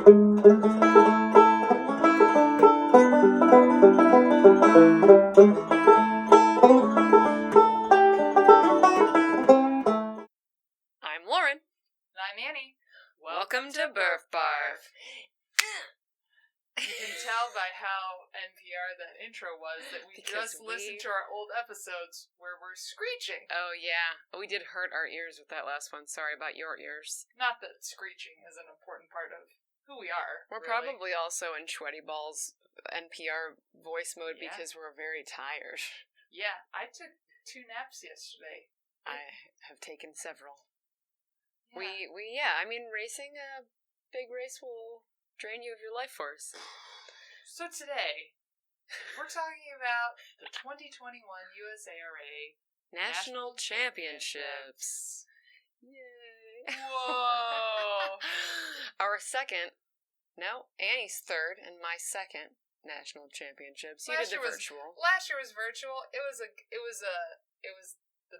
I'm Lauren. And I'm Annie. Welcome to Burf Barf. You can tell by how NPR that intro was that we just listened to our old episodes where we're screeching. Oh, yeah. We did hurt our ears with that last one. Sorry about your ears. Not that screeching is an important part of who we are. We're probably also in Sweaty Balls NPR voice mode because we're very tired. Yeah, I took 2 naps yesterday. I have taken several. Yeah. I mean, racing a big race will drain you of your life force. So today, we're talking about the 2021 USARA National Championships. Yay. Whoa! Annie's third and my second National Championships. You did the virtual. Last year was virtual. It was the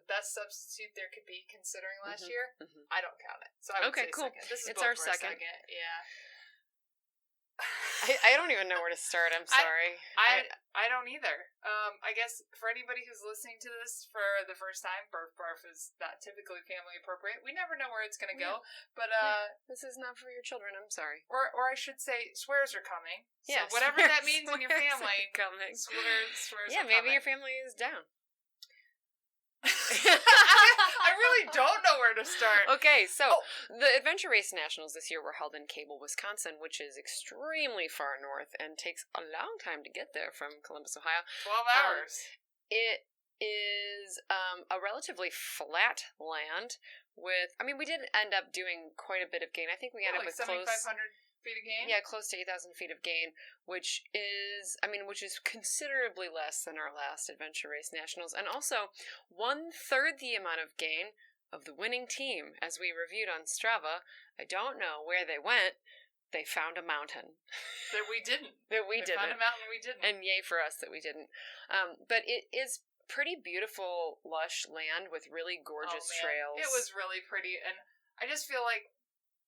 best substitute there could be considering last year. Mm-hmm. I don't count it. So I would say cool. Second. This is it's our second. Yeah. I don't even know where to start. I'm sorry. I don't either. I guess for anybody who's listening to this for the first time, Burf Barf is not typically family appropriate. We never know where it's going to go. But this is not for your children. I'm sorry. Or I should say, swears are coming. Yeah, so whatever that means in your family, coming. Swears. Yeah, maybe your family is down. I really don't know where to start. Okay, so the Adventure Race Nationals this year were held in Cable, Wisconsin, which is extremely far north and takes a long time to get there from Columbus, Ohio. 12 hours. It is a relatively flat land with, we did end up doing quite a bit of gain. I think we ended up with 7,500 feet of gain? Yeah, close to 8,000 feet of gain, which is considerably less than our last Adventure Race Nationals, and also 1/3 the amount of gain of the winning team, as we reviewed on Strava. I don't know where they went. They found a mountain. That we didn't. They found a mountain we didn't. And yay for us that we didn't. But it is pretty beautiful, lush land with really gorgeous trails. It was really pretty, and I just feel like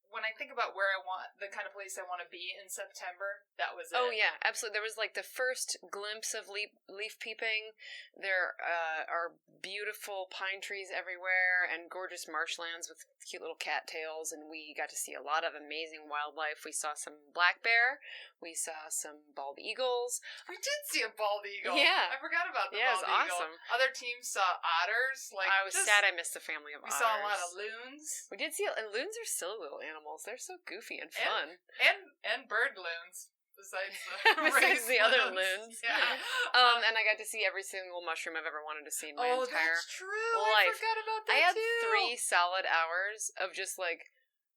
when I think about where I want, the kind of place I want to be in September, that was it. Oh, yeah, absolutely. There was the first glimpse of leaf peeping. There are beautiful pine trees everywhere and gorgeous marshlands with cute little cattails, and we got to see a lot of amazing wildlife. We saw some black bear. We saw some bald eagles. We did see a bald eagle. Yeah. I forgot about the it bald was eagle. awesome. Other teams saw otters. I was sad I missed the family of otters. We saw a lot of loons. We did see, and loons are silly little animals. They're so goofy and fun. And bird loons. Besides the other loons. Yeah. And I got to see every single mushroom I've ever wanted to see in my entire that's true. life. I forgot about that. I had 3 solid hours of just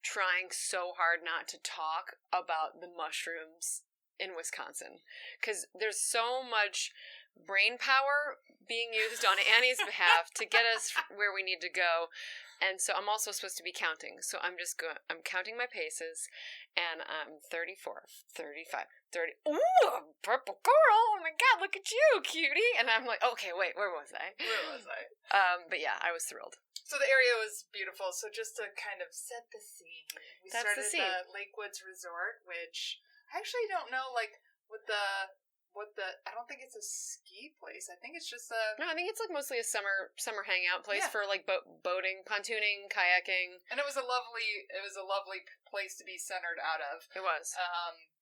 trying so hard not to talk about the mushrooms in Wisconsin, because there's so much brain power being used on Annie's behalf to get us where we need to go. And so I'm also supposed to be counting. So I'm counting my paces, and I'm 34, 35, 30. Ooh, purple girl. Oh my God, look at you, cutie. And I'm like, okay, wait, where was I? But yeah, I was thrilled. So the area was beautiful. So just to kind of set the scene, we started at the Lake Woods Resort, which I actually don't know, I don't think it's a ski place. I think it's just No, I think it's mostly a summer hangout place for boating, pontooning, kayaking. And it was a lovely place to be centered out of. It was.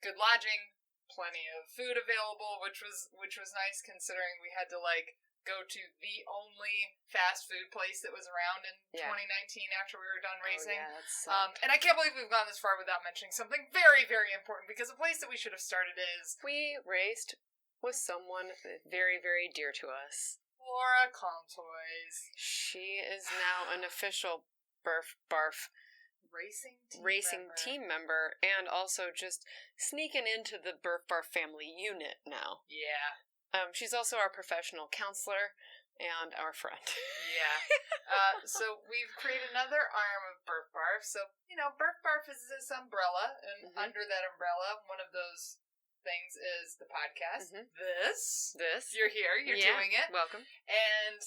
Good lodging, plenty of food available, which was nice considering we had to go to the only fast food place that was around in 2019 after we were done racing. And I can't believe we've gone this far without mentioning something very, very important, because a place that we should have started is... We raced with someone very, very dear to us. Laura Comtois. She is now an official Burf Barf racing team member, and also just sneaking into the Burf Barf family unit now. Yeah. She's also our professional counselor and our friend. Yeah. So we've created another arm of Burf Barf. So, Burf Barf is this umbrella, and under that umbrella, one of those things is the podcast. This. You're here. You're doing it. Welcome. And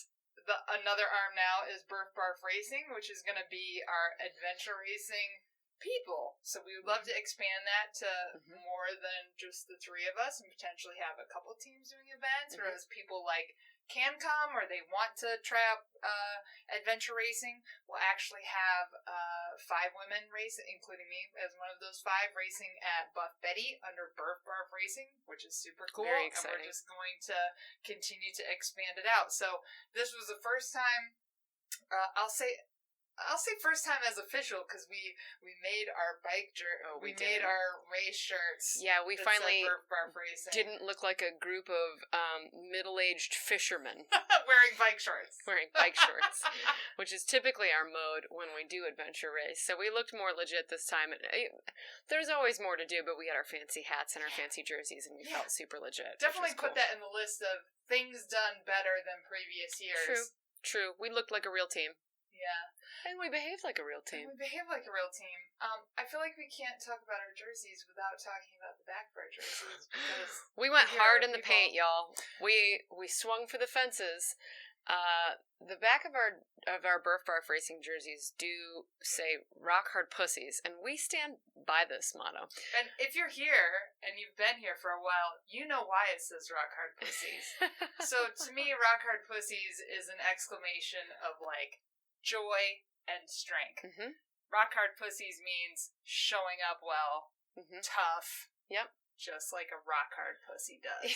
another arm now is Burf Barf Racing, which is going to be our adventure racing people. So we would love to expand that to more than just the three of us and potentially have a couple teams doing events, or as people like can come or they want to try out adventure racing, we'll actually have 5 women racing, including me as one of those 5, racing at Buff Betty under Burf Barf Racing, which is super cool. Very exciting. And we're just going to continue to expand it out. So this was the first time, I'll say first time as official, because we made our bike we made our race shirts. Yeah, we finally racing. Didn't look like a group of middle-aged fishermen wearing bike shorts. Which is typically our mode when we do adventure race. So we looked more legit this time. There's always more to do, but we had our fancy hats and our fancy jerseys, and we felt super legit. Definitely put that in the list of things done better than previous years. True. We looked like a real team. Yeah. And we behaved like a real team. I feel like we can't talk about our jerseys without talking about the back of our jerseys, because we went hard in the paint, y'all. We swung for the fences. The back of our Burf Barf Racing jerseys do say "Rock Hard Pussies," and we stand by this motto. And if you're here and you've been here for a while, you know why it says "Rock Hard Pussies." So to me, "Rock Hard Pussies" is an exclamation of like joy and strength. Rock Hard Pussies means showing up well, tough. Yep. Just like a rock hard pussy does.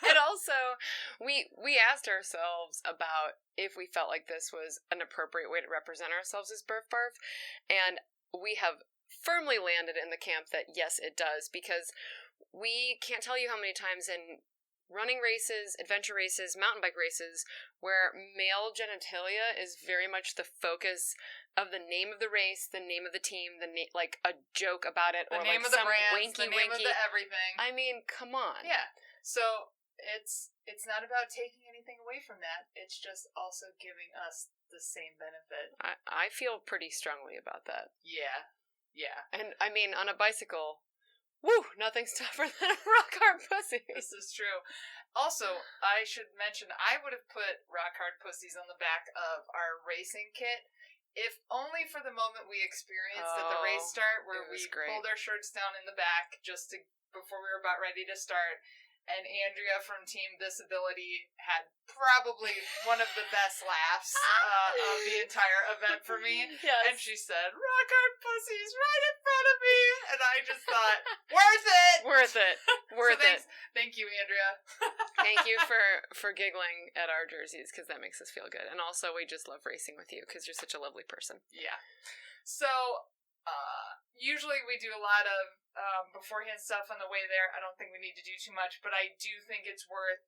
And also, we asked ourselves about if we felt like this was an appropriate way to represent ourselves as Burf Barf, and we have firmly landed in the camp that yes, it does, because we can't tell you how many times in running races, adventure races, mountain bike races, where male genitalia is very much the focus of the name of the race, the name of the team, like a joke about it, the or name like of the some brand, winky the name winky. of the everything. I mean, come on. Yeah. So it's not about taking anything away from that. It's just also giving us the same benefit. I feel pretty strongly about that. Yeah. And I mean, on a bicycle, woo, nothing's tougher than a rock hard pussy. This is true. Also, I should mention, I would have put rock hard pussies on the back of our racing kit, if only for the moment we experienced at the race start, where we pulled our shirts down in the back before we were about ready to start. And Andrea from Team Disability had probably one of the best laughs of the entire event for me. Yes. And she said, "Rock hard pussies right in front of me." And I just thought, worth it! Worth it. Thank you, Andrea. Thank you for giggling at our jerseys, because that makes us feel good. And also, we just love racing with you, because you're such a lovely person. Yeah. So, usually we do a lot of beforehand stuff on the way there. I don't think we need to do too much, but I do think it's worth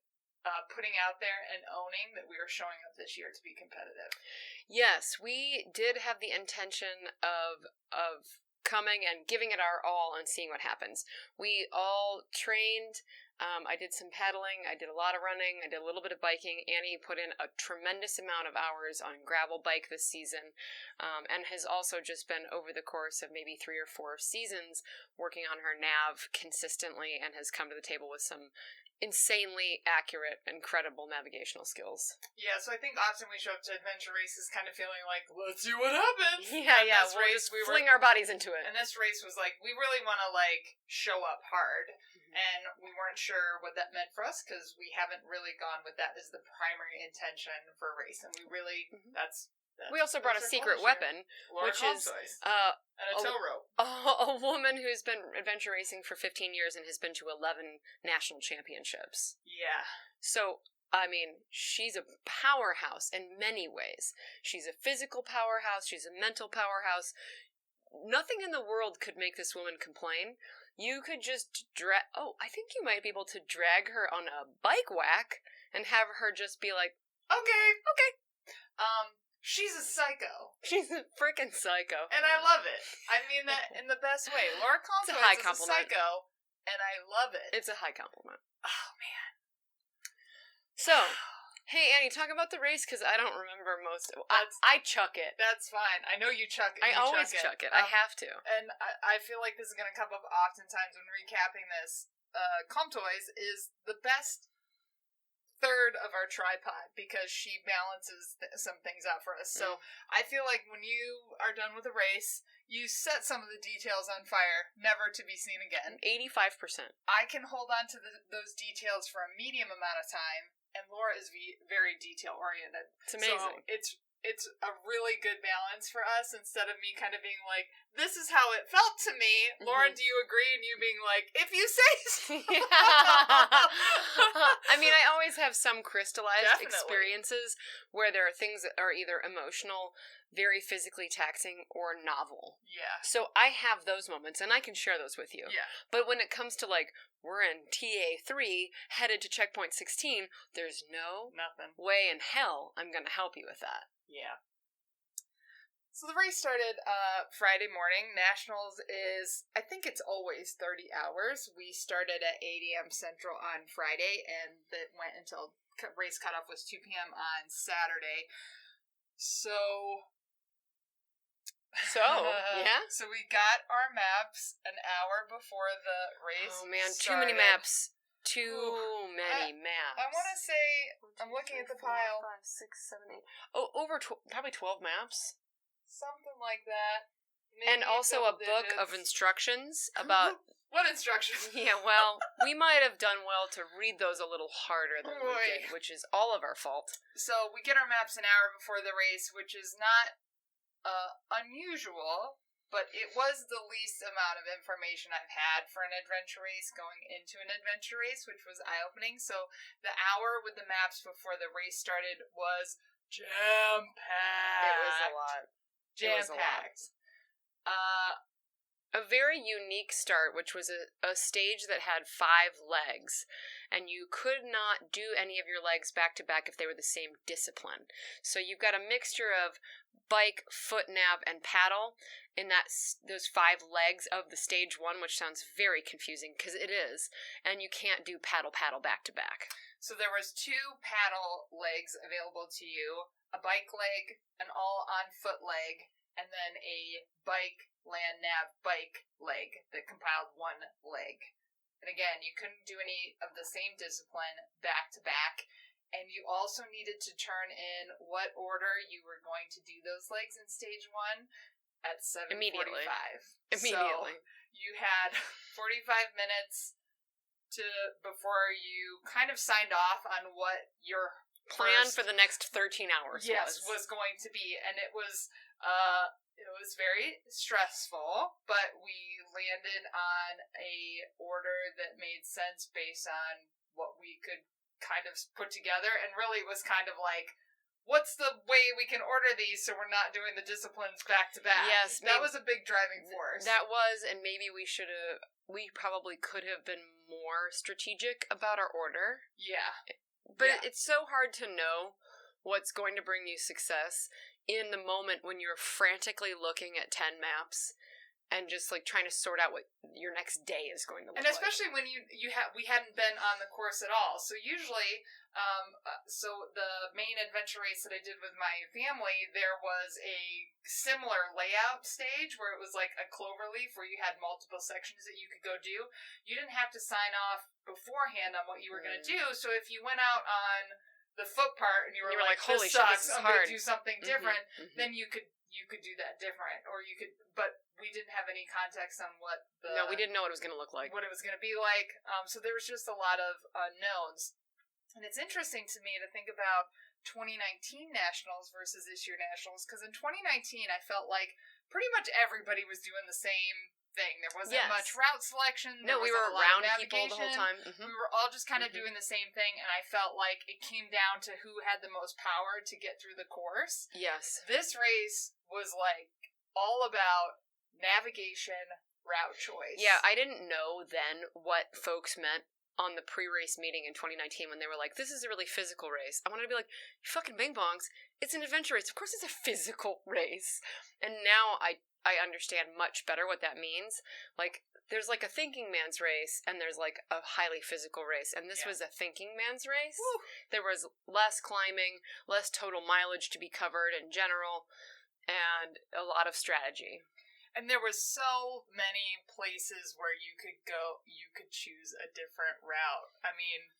putting out there and owning that we are showing up this year to be competitive. Yes, we did have the intention of coming and giving it our all and seeing what happens. We all trained. I did some paddling, I did a lot of running, I did a little bit of biking. Annie put in a tremendous amount of hours on gravel bike this season, and has also just been, over the course of maybe 3 or 4 seasons, working on her nav consistently, and has come to the table with some insanely accurate and credible navigational skills. Yeah, so I think often we show up to adventure races kind of feeling like, let's see what happens. Yeah, we'll just fling our bodies into it. And this race was like, we really want to like show up hard. And we weren't sure what that meant for us, because we haven't really gone with that as the primary intention for a race. And we really, we also brought a secret weapon, Laura Comtois, and a tow rope. A woman who's been adventure racing for 15 years and has been to 11 national championships. Yeah. So, I mean, she's a powerhouse in many ways. She's a physical powerhouse. She's a mental powerhouse. Nothing in the world could make this woman complain. You could just I think you might be able to drag her on a bike whack and have her just be like, okay. She's a psycho. She's a freaking psycho. And I love it. I mean that in the best way. Laura Comtois is a psycho, and I love it. It's a high compliment. Oh, man. So, hey, Annie, talk about the race, because I don't remember most of it. I chuck it. That's fine. I know you chuck it. I always chuck it. I have to. And I feel like this is going to come up oftentimes when recapping this. Comtois is the best third of our tripod because she balances some things out for us. So I feel like when you are done with a race, you set some of the details on fire, never to be seen again. 85%. I can hold on to those details for a medium amount of time, and Laura is very detail oriented. It's amazing. So it's a really good balance for us, instead of me kind of being like, this is how it felt to me. Laura, do you agree? And you being like, if you say so. I mean, I always have some crystallized experiences where there are things that are either emotional, very physically taxing, or novel. Yeah. So I have those moments, and I can share those with you. Yeah. But when it comes to, like, we're in TA3, headed to checkpoint 16, there's nothing way in hell I'm going to help you with that. Yeah. So the race started Friday morning. Nationals is, I think it's always 30 hours. We started at 8 a.m. Central on Friday, and that went until race cutoff was 2 p.m. on Saturday. So, yeah? So we got our maps an hour before the race Oh, man, started. too many maps. Too many maps. I want to say, I'm looking at the pile. 5, 6, 7, 8. Oh, over probably 12 maps. Something like that. Maybe and also a book digits. of instructions about... What instructions? Yeah, well, we might have done well to read those a little harder than we did, which is all of our fault. So we get our maps an hour before the race, which is not unusual, but it was the least amount of information I've had for an adventure race going into an adventure race, which was eye-opening. So the hour with the maps before the race started was jam-packed. It was a lot. Jam-packed. A very unique start, which was a stage that had 5 legs, and you could not do any of your legs back-to-back if they were the same discipline. So you've got a mixture of bike, foot nav, and paddle in those 5 legs of the stage 1, which sounds very confusing, because it is, and you can't do paddle back-to-back. So there was 2 paddle legs available to you, a bike leg, an all-on-foot leg, and then a bike, land, nav, bike leg that compiled 1 leg. And again, you couldn't do any of the same discipline back-to-back, and you also needed to turn in what order you were going to do those legs in stage 1 at 7:45. Immediately. So you had 45 minutes before you kind of signed off on what your plan for the next 13 hours was going to be, and it was very stressful, but we landed on a order that made sense based on what we could kind of put together, and really it was kind of like, what's the way we can order these so we're not doing the disciplines back to back? Yes, that was a big driving force. That was, and maybe we probably could have been more strategic about our order. Yeah. But it's so hard to know what's going to bring you success in the moment when you're frantically looking at 10 maps and just like trying to sort out what your next day is going to look like. And especially when we hadn't been on the course at all. So usually, so the main adventure race that I did with my family, there was a similar layout stage where it was like a cloverleaf where you had multiple sections that you could go do. You didn't have to sign off beforehand on what you were going to do. So if you went out on the foot part and you were like, holy shit, this is hard. I'm going to do something different, then you could do that different, or you could, but we didn't have any context on no, we didn't know what it was going to look like. What it was going to be like. So there was just a lot of unknowns. And it's interesting to me to think about 2019 Nationals versus this year Nationals, because in 2019 I felt like pretty much everybody was doing the same thing. There wasn't much route selection. No, we were around people the whole time. Mm-hmm. We were all just kind of doing the same thing, and I felt like it came down to who had the most power to get through the course. Yes. This race was like all about navigation, route choice. Yeah, I didn't know then what folks meant on the pre-race meeting in 2019 when they were like, this is a really physical race. I wanted to be like, you fucking bing bongs, it's an adventure race. Of course it's a physical race. And now I understand much better what that means. Like, there's like a thinking man's race, and there's like a highly physical race, and this was a thinking man's race. Woo. There was less climbing, less total mileage to be covered in general, and a lot of strategy. And there was so many places where you could go, you could choose a different route. I mean,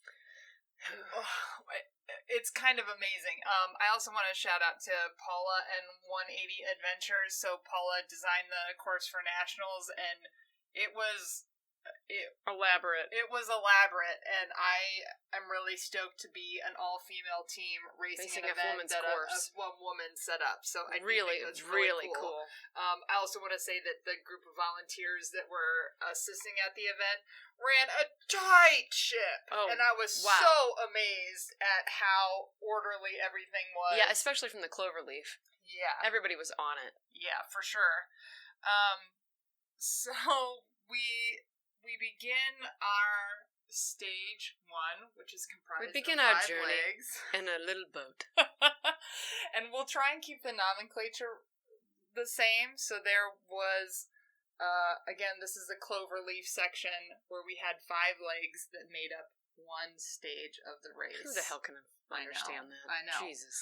It's kind of amazing. I also want to shout out to Paula and 180 Adventures. So Paula designed the course for nationals, and it was elaborate. It was elaborate, and I am really stoked to be an all-female team racing an event that a one woman set up. So I really, think that's really cool. I also want to say that the group of volunteers that were assisting at the event ran a tight ship, and I was so amazed at how orderly everything was. Yeah, especially from the Cloverleaf. Yeah, everybody was on it. Yeah, for sure. So we begin our stage 1, which is comprised of 5 journey legs and a little boat. And we'll try and keep the nomenclature the same. So there was, again, this is the Cloverleaf section where we had 5 legs that made up one stage of the race. Who the hell can understand that? I know. Jesus.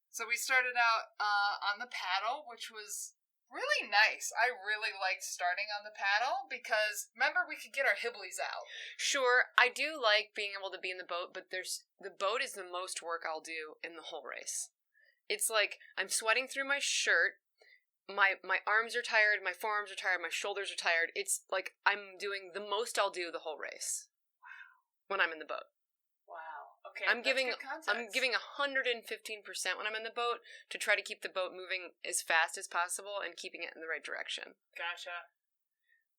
So we started out on the paddle, which was really nice. I really liked starting on the paddle because, remember, we could get our hibblies out. Sure, I do like being able to be in the boat, but the boat is the most work I'll do in the whole race. It's like I'm sweating through my shirt, my arms are tired, my forearms are tired, my shoulders are tired. It's like I'm doing the most I'll do the whole race. Wow. When I'm in the boat. Wow. Okay, I'm giving 115% good context. when I'm in the boat to try to keep the boat moving as fast as possible and keeping it in the right direction. Gotcha.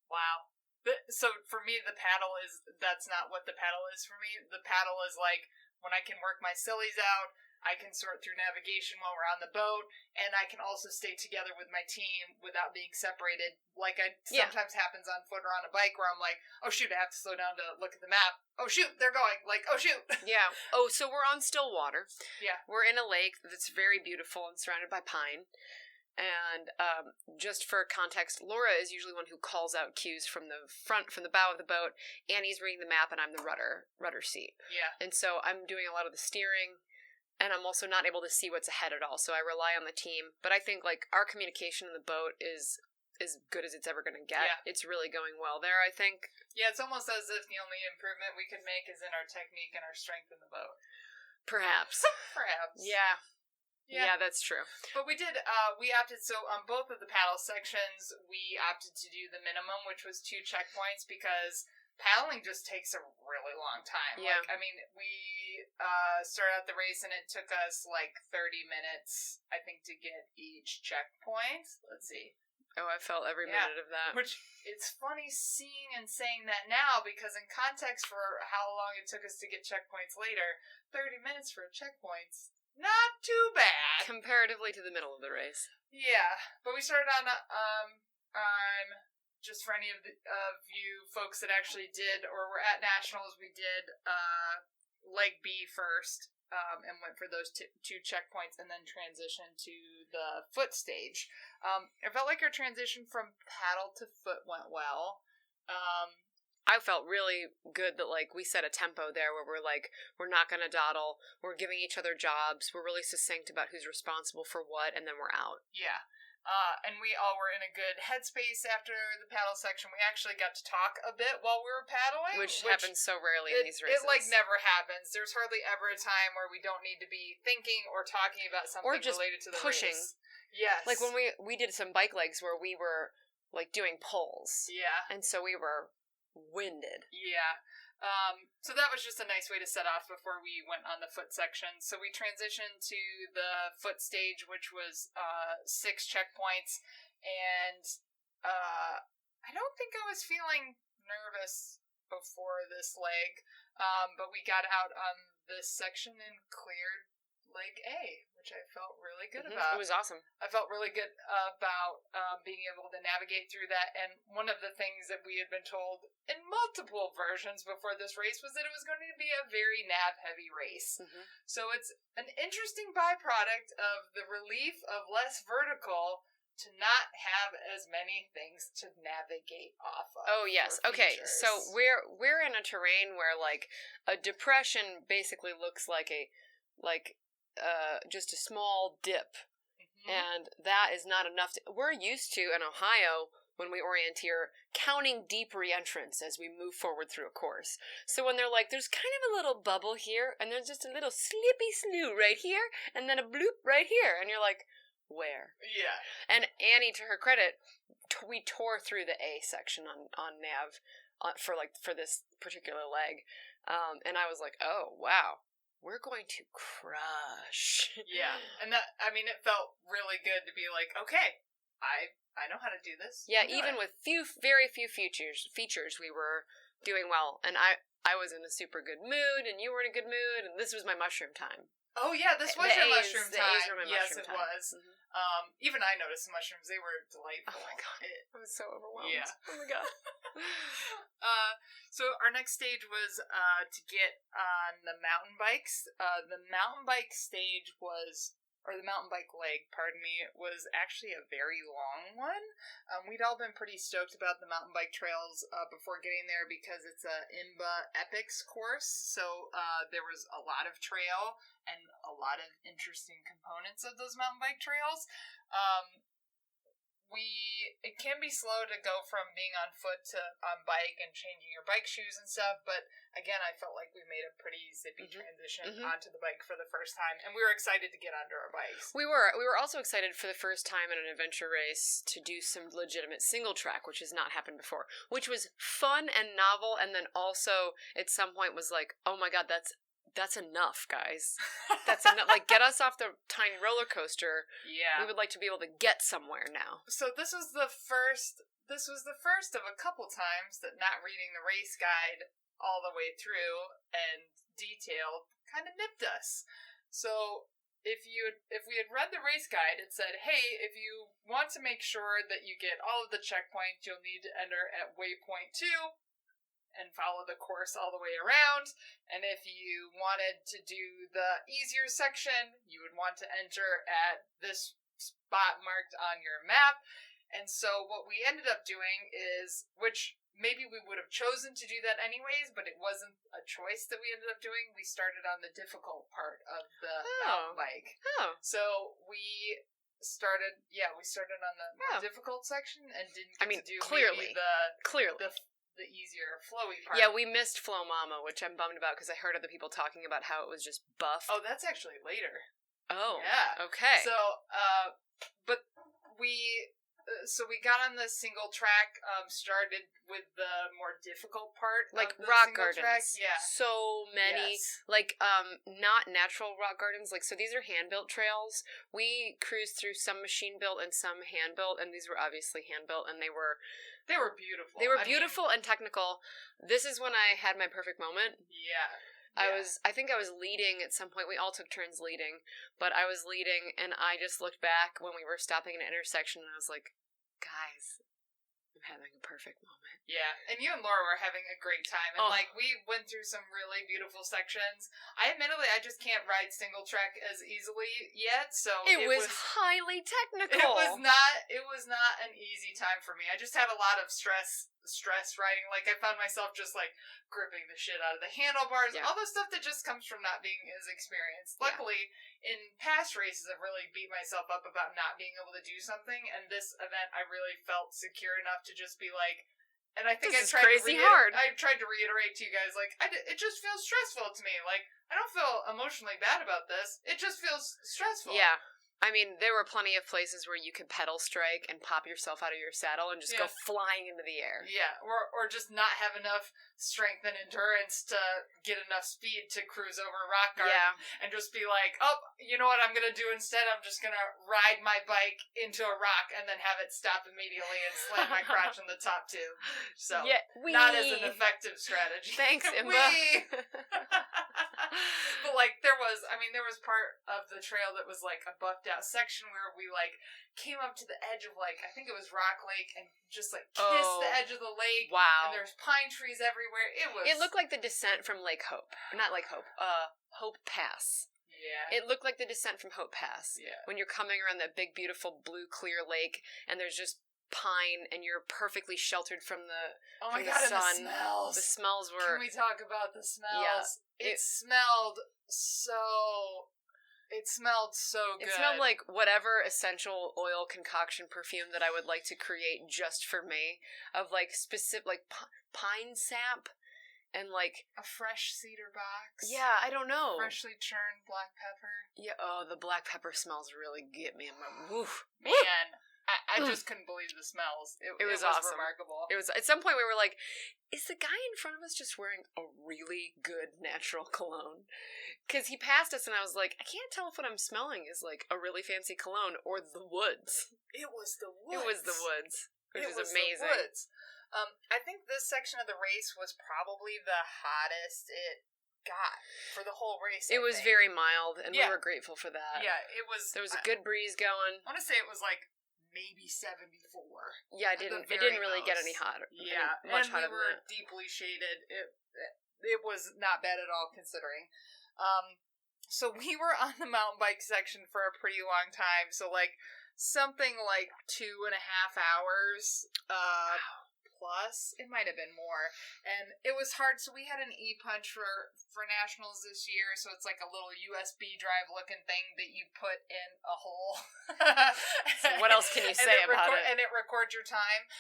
Wow. So for me, that's not what the paddle is for me. The paddle is like when I can work my sillies out, I can sort through navigation while we're on the boat, and I can also stay together with my team without being separated. Like sometimes happens on foot or on a bike where I'm like, oh shoot, I have to slow down to look at the map. Oh shoot, they're going. Like, oh shoot. Yeah. Oh, so we're on still water. Yeah. We're in a lake that's very beautiful and surrounded by pine. And just for context, Laura is usually one who calls out cues from the bow of the boat. Annie's reading the map, and I'm the rudder seat. Yeah. And so I'm doing a lot of the steering. And I'm also not able to see what's ahead at all, so I rely on the team. But I think, like, our communication in the boat is as good as it's ever going to get. Yeah. It's really going well there, I think. Yeah, it's almost as if the only improvement we could make is in our technique and our strength in the boat. Perhaps. Perhaps. Yeah. Yeah, that's true. But we opted, so on both of the paddle sections, we opted to do the minimum, which was 2 checkpoints, because paddling just takes a really long time. Yeah. Like, I mean, we started out the race and it took us like 30 minutes, I think, to get each checkpoint. Let's see. Oh, I felt every minute of that. Which, it's funny seeing and saying that now, because in context for how long it took us to get checkpoints later, 30 minutes for checkpoints, not too bad. Comparatively to the middle of the race. Yeah. But we started on just for any of you folks that actually did or were at nationals, we did leg B first, and went for those 2 checkpoints, and then transitioned to the foot stage. It felt like our transition from paddle to foot went well. I felt really good that, like, we set a tempo there where we're like, we're not going to dawdle, we're giving each other jobs, we're really succinct about who's responsible for what, and then we're out. Yeah. And we all were in a good headspace after the paddle section. We actually got to talk a bit while we were paddling. Which happens so rarely in these races. It, like, never happens. There's hardly ever a time where we don't need to be thinking or talking about something related to the pushing. Race. Yes. Like, when we did some bike legs where we were, like, doing pulls. Yeah. And so we were winded. Yeah. So that was just a nice way to set off before we went on the foot section. So we transitioned to the foot stage, which was 6 checkpoints, and I don't think I was feeling nervous before this leg, but we got out on this section and cleared leg A, which I felt really good about. It was awesome. I felt really good about being able to navigate through that. And one of the things that we had been told in multiple versions before this race was that it was going to be a very nav-heavy race. Mm-hmm. So it's an interesting byproduct of the relief of less vertical to not have as many things to navigate off of. Oh, yes. Okay, so we're in a terrain where, like, a depression basically looks like just a small dip, and that is not enough. We're used to, in Ohio, when we orienteer, counting deep re-entrance as we move forward through a course. So when they're like, there's kind of a little bubble here, and there's just a little slippy sloo right here, and then a bloop right here, and you're like, where? Yeah. And Annie, to her credit, we tore through the A section on Nav for this particular leg, and I was like, oh wow, we're going to crush. Yeah, and that, I mean, it felt really good to be like, okay, I know how to do this. Yeah, even with very few features, we were doing well, and I was in a super good mood, and you were in a good mood, and this was my mushroom time. Oh yeah, this was your mushroom time. The A's were my yes, mushroom it time. was. Mm-hmm. Even I noticed the mushrooms; they were delightful. Oh my god, I was so overwhelmed. Yeah. Oh my god. So our next stage was to get on the mountain bikes. The mountain bike stage was, or the mountain bike leg, pardon me, was actually a very long one. We'd all been pretty stoked about the mountain bike trails before getting there because it's a IMBA Epics course. So there was a lot of trail and a lot of interesting components of those mountain bike trails. It can be slow to go from being on foot to on bike and changing your bike shoes and stuff, but again, I felt like we made a pretty zippy transition onto the bike for the first time, and we were excited to get onto our bikes. We were also excited for the first time in an adventure race to do some legitimate single track, which has not happened before, which was fun and novel, and then also at some point was like, oh my god, that's enough, guys. That's enough. Like, get us off the tiny roller coaster. Yeah. We would like to be able to get somewhere now. So this was the first of a couple times that not reading the race guide all the way through and detailed kind of nipped us. So if we had read the race guide, it said, hey, if you want to make sure that you get all of the checkpoints, you'll need to enter at waypoint 2 and follow the course all the way around. And if you wanted to do the easier section, you would want to enter at this spot marked on your map. And so what we ended up doing is, which maybe we would have chosen to do that anyways, but it wasn't a choice that we ended up doing. We started on the difficult part of the mountain bike. Oh. So we started on the more difficult section and didn't get to do clearly the easier flowy part. Yeah, we missed Flow Mama, which I'm bummed about because I heard other people talking about how it was just buff. Oh, that's actually later. Oh. Yeah. Okay. So, but so we got on the single track, started with the more difficult part, like of the rock single gardens. Track. Yeah. So many, yes. like, not natural rock gardens. Like, so these are hand-built trails. We cruised through some machine-built and some hand-built, and these were obviously hand-built, and they were beautiful. They were beautiful and technical. This is when I had my perfect moment. Yeah. I think I was leading at some point. We all took turns leading, but I was leading, and I just looked back when we were stopping at an intersection, and I was like, guys, I'm having a perfect moment. Yeah, and you and Laura were having a great time, and we went through some really beautiful sections. I just can't ride single track as easily yet, so it was highly technical. It was not an easy time for me. I just had a lot of stress riding. Like, I found myself just like gripping the shit out of the handlebars, all the stuff that just comes from not being as experienced. Luckily, in past races, I've really beat myself up about not being able to do something, and this event I really felt secure enough to just be like, and I think I tried to reiterate to you guys, like, it just feels stressful to me. Like, I don't feel emotionally bad about this. It just feels stressful. Yeah. I mean, there were plenty of places where you could pedal strike and pop yourself out of your saddle and just go flying into the air. Yeah, or just not have enough strength and endurance to get enough speed to cruise over a rock garden and just be like, oh, you know what I'm going to do instead? I'm just going to ride my bike into a rock and then have it stop immediately and slam my crotch in the top tube. So, not as an effective strategy. Thanks, Imba. But, like, there was part of the trail that was, like, a buffed out section where we, like, came up to the edge of, like, I think it was Rock Lake and just, like, kissed the edge of the lake. Wow. And there's pine trees everywhere. It looked like the descent from Lake Hope. Not Lake Hope. Hope Pass. Yeah. It looked like the descent from Hope Pass. Yeah. When you're coming around that big, beautiful, blue, clear lake, and there's just pine, and you're perfectly sheltered from the sun. And the smells. The smells were... Can we talk about the smells? Yeah. It smelled so... It smelled so good. It smelled like whatever essential oil concoction perfume that I would like to create just for me. Of like specific, like pine sap and like a fresh cedar box. Yeah, I don't know. Freshly churned black pepper. Yeah, oh, the black pepper smells really get me in my woof. Man, I just couldn't believe the smells. It was awesome. Remarkable. It was at some point we were like, is the guy in front of us just wearing a really good natural cologne? Because he passed us and I was like, I can't tell if what I'm smelling is like a really fancy cologne or the woods. It was the woods. It was the woods, which is amazing. The woods. I think this section of the race was probably the hottest it got for the whole race. It was very mild, and we were grateful for that. Yeah, it was. There was a good breeze going. I want to say it was like maybe 74. Yeah, it didn't really get any hotter. Yeah, much hotter we were deeply shaded. It was not bad at all considering. So we were on the mountain bike section for a pretty long time. So like something like 2.5 hours. Plus, it might have been more, and it was hard. So we had an e-punch for nationals this year. So it's like a little USB drive looking thing that you put in a hole. So what else can you say about it? And it records your time.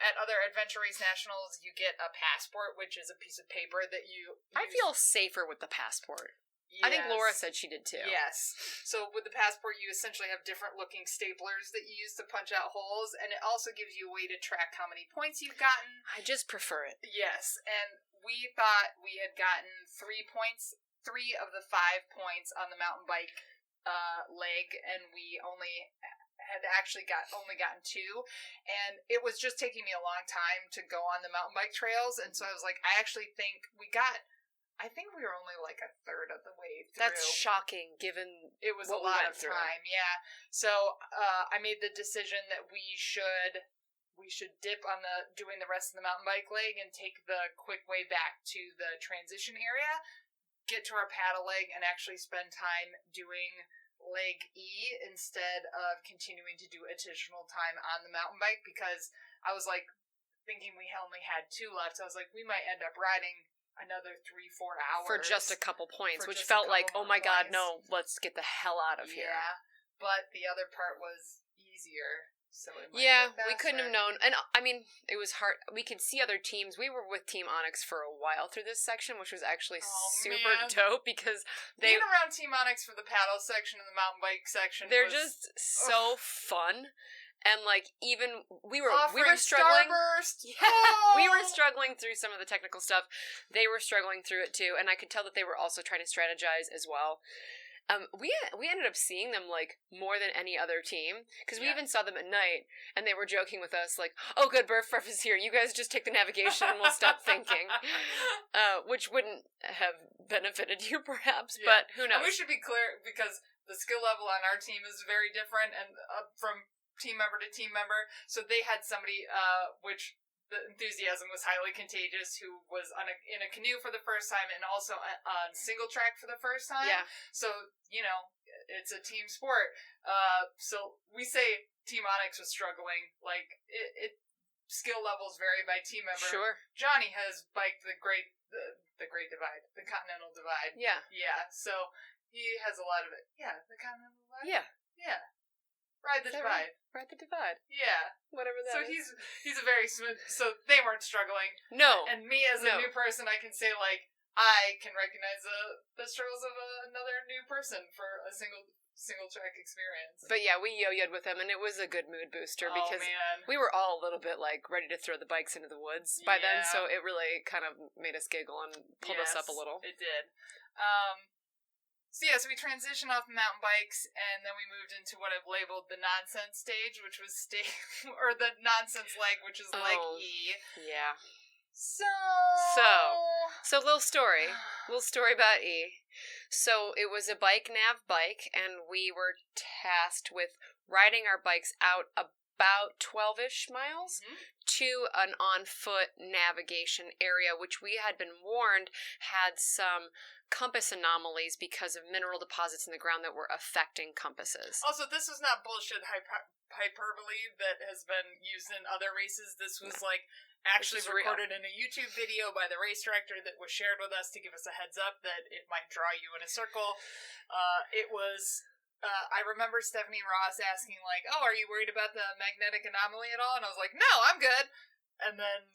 At other Adventure Race Nationals, you get a passport, which is a piece of paper that you use. I feel safer with the passport. Yes. I think Laura said she did too. Yes. So with the passport, you essentially have different looking staplers that you use to punch out holes, and it also gives you a way to track how many points you've gotten. I just prefer it. Yes, and we thought we had gotten 3 points, 3 of the 5 points on the mountain bike leg, and we had actually gotten 2, and it was just taking me a long time to go on the mountain bike trails, and so I was like, I think we were only like a third of the way through. That's shocking, given it was a lot of time. Yeah. So I made the decision that we should dip on doing the rest of the mountain bike leg and take the quick way back to the transition area, get to our paddle leg, and actually spend time doing leg E instead of continuing to do additional time on the mountain bike, because I was like thinking we only had 2 left. So I was like, we might end up riding another 3-4 hours for just a couple points, which felt like, oh my god, no, let's get the hell out of here. Yeah, but the other part was easier, so it might we couldn't have known. And I mean, it was hard. We could see other teams. We were with Team Onyx for a while through this section, which was actually super dope, because being around Team Onyx for the paddle section and the mountain bike section, they're just so fun. And like, even we were Starburst. struggling. Yeah, we were struggling through some of the technical stuff. They were struggling through it too, and I could tell that they were also trying to strategize as well. We ended up seeing them like more than any other team, because we even saw them at night, and they were joking with us like, "Oh, good, Burf is here. You guys just take the navigation, and we'll stop thinking," which wouldn't have benefited you, perhaps, but who knows? And we should be clear, because the skill level on our team is very different, and from team member to team member. So they had somebody, which the enthusiasm was highly contagious, who was in a canoe for the first time and also on single track for the first time. Yeah. So, it's a team sport. So we say Team Onyx was struggling. Like, it skill levels vary by team member. Sure. Johnny has biked the Great Divide, the Continental Divide. Yeah. Yeah. So he has a lot of it. Yeah, the Continental Divide. Yeah. Yeah. Ride the Divide. Right? Ride the Divide. Yeah. Whatever that is. So he's a very smooth, so they weren't struggling. No. And me as a new person, I can say, like, I can recognize the struggles of another new person for a single track experience. But yeah, we yo-yoed with them, and it was a good mood booster, because we were all a little bit like ready to throw the bikes into the woods by then, so it really kind of made us giggle and pulled us up a little. It did. So we transitioned off mountain bikes, and then we moved into what I've labeled the nonsense stage, which was or the nonsense leg, which is leg E. Yeah. So little story about E. So it was a bike nav bike, and we were tasked with riding our bikes out about 12-ish miles to an on-foot navigation area, which we had been warned had some compass anomalies because of mineral deposits in the ground that were affecting compasses. Also, this was not bullshit hyperbole that has been used in other races. This was like actually recorded in a YouTube video by the race director that was shared with us to give us a heads up that it might draw you in a circle. It was... I remember Stephanie Ross asking, like, oh, are you worried about the magnetic anomaly at all? And I was like, no, I'm good. And then...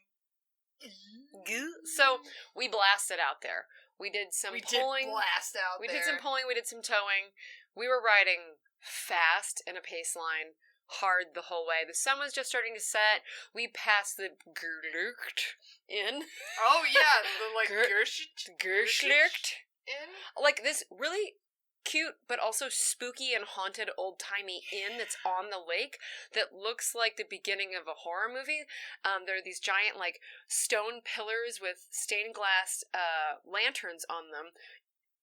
So, we blasted out there. We did some pulling. We did blast out We there. did some pulling, we did some towing. We were riding fast in a pace line, hard the whole way. The sun was just starting to set. We passed the Gerlucht Inn. Oh, yeah, the, like, Gerschlucht Inn? Like, this really... cute but also spooky and haunted old-timey inn that's on the lake that looks like the beginning of a horror movie. There are these giant like stone pillars with stained glass lanterns on them,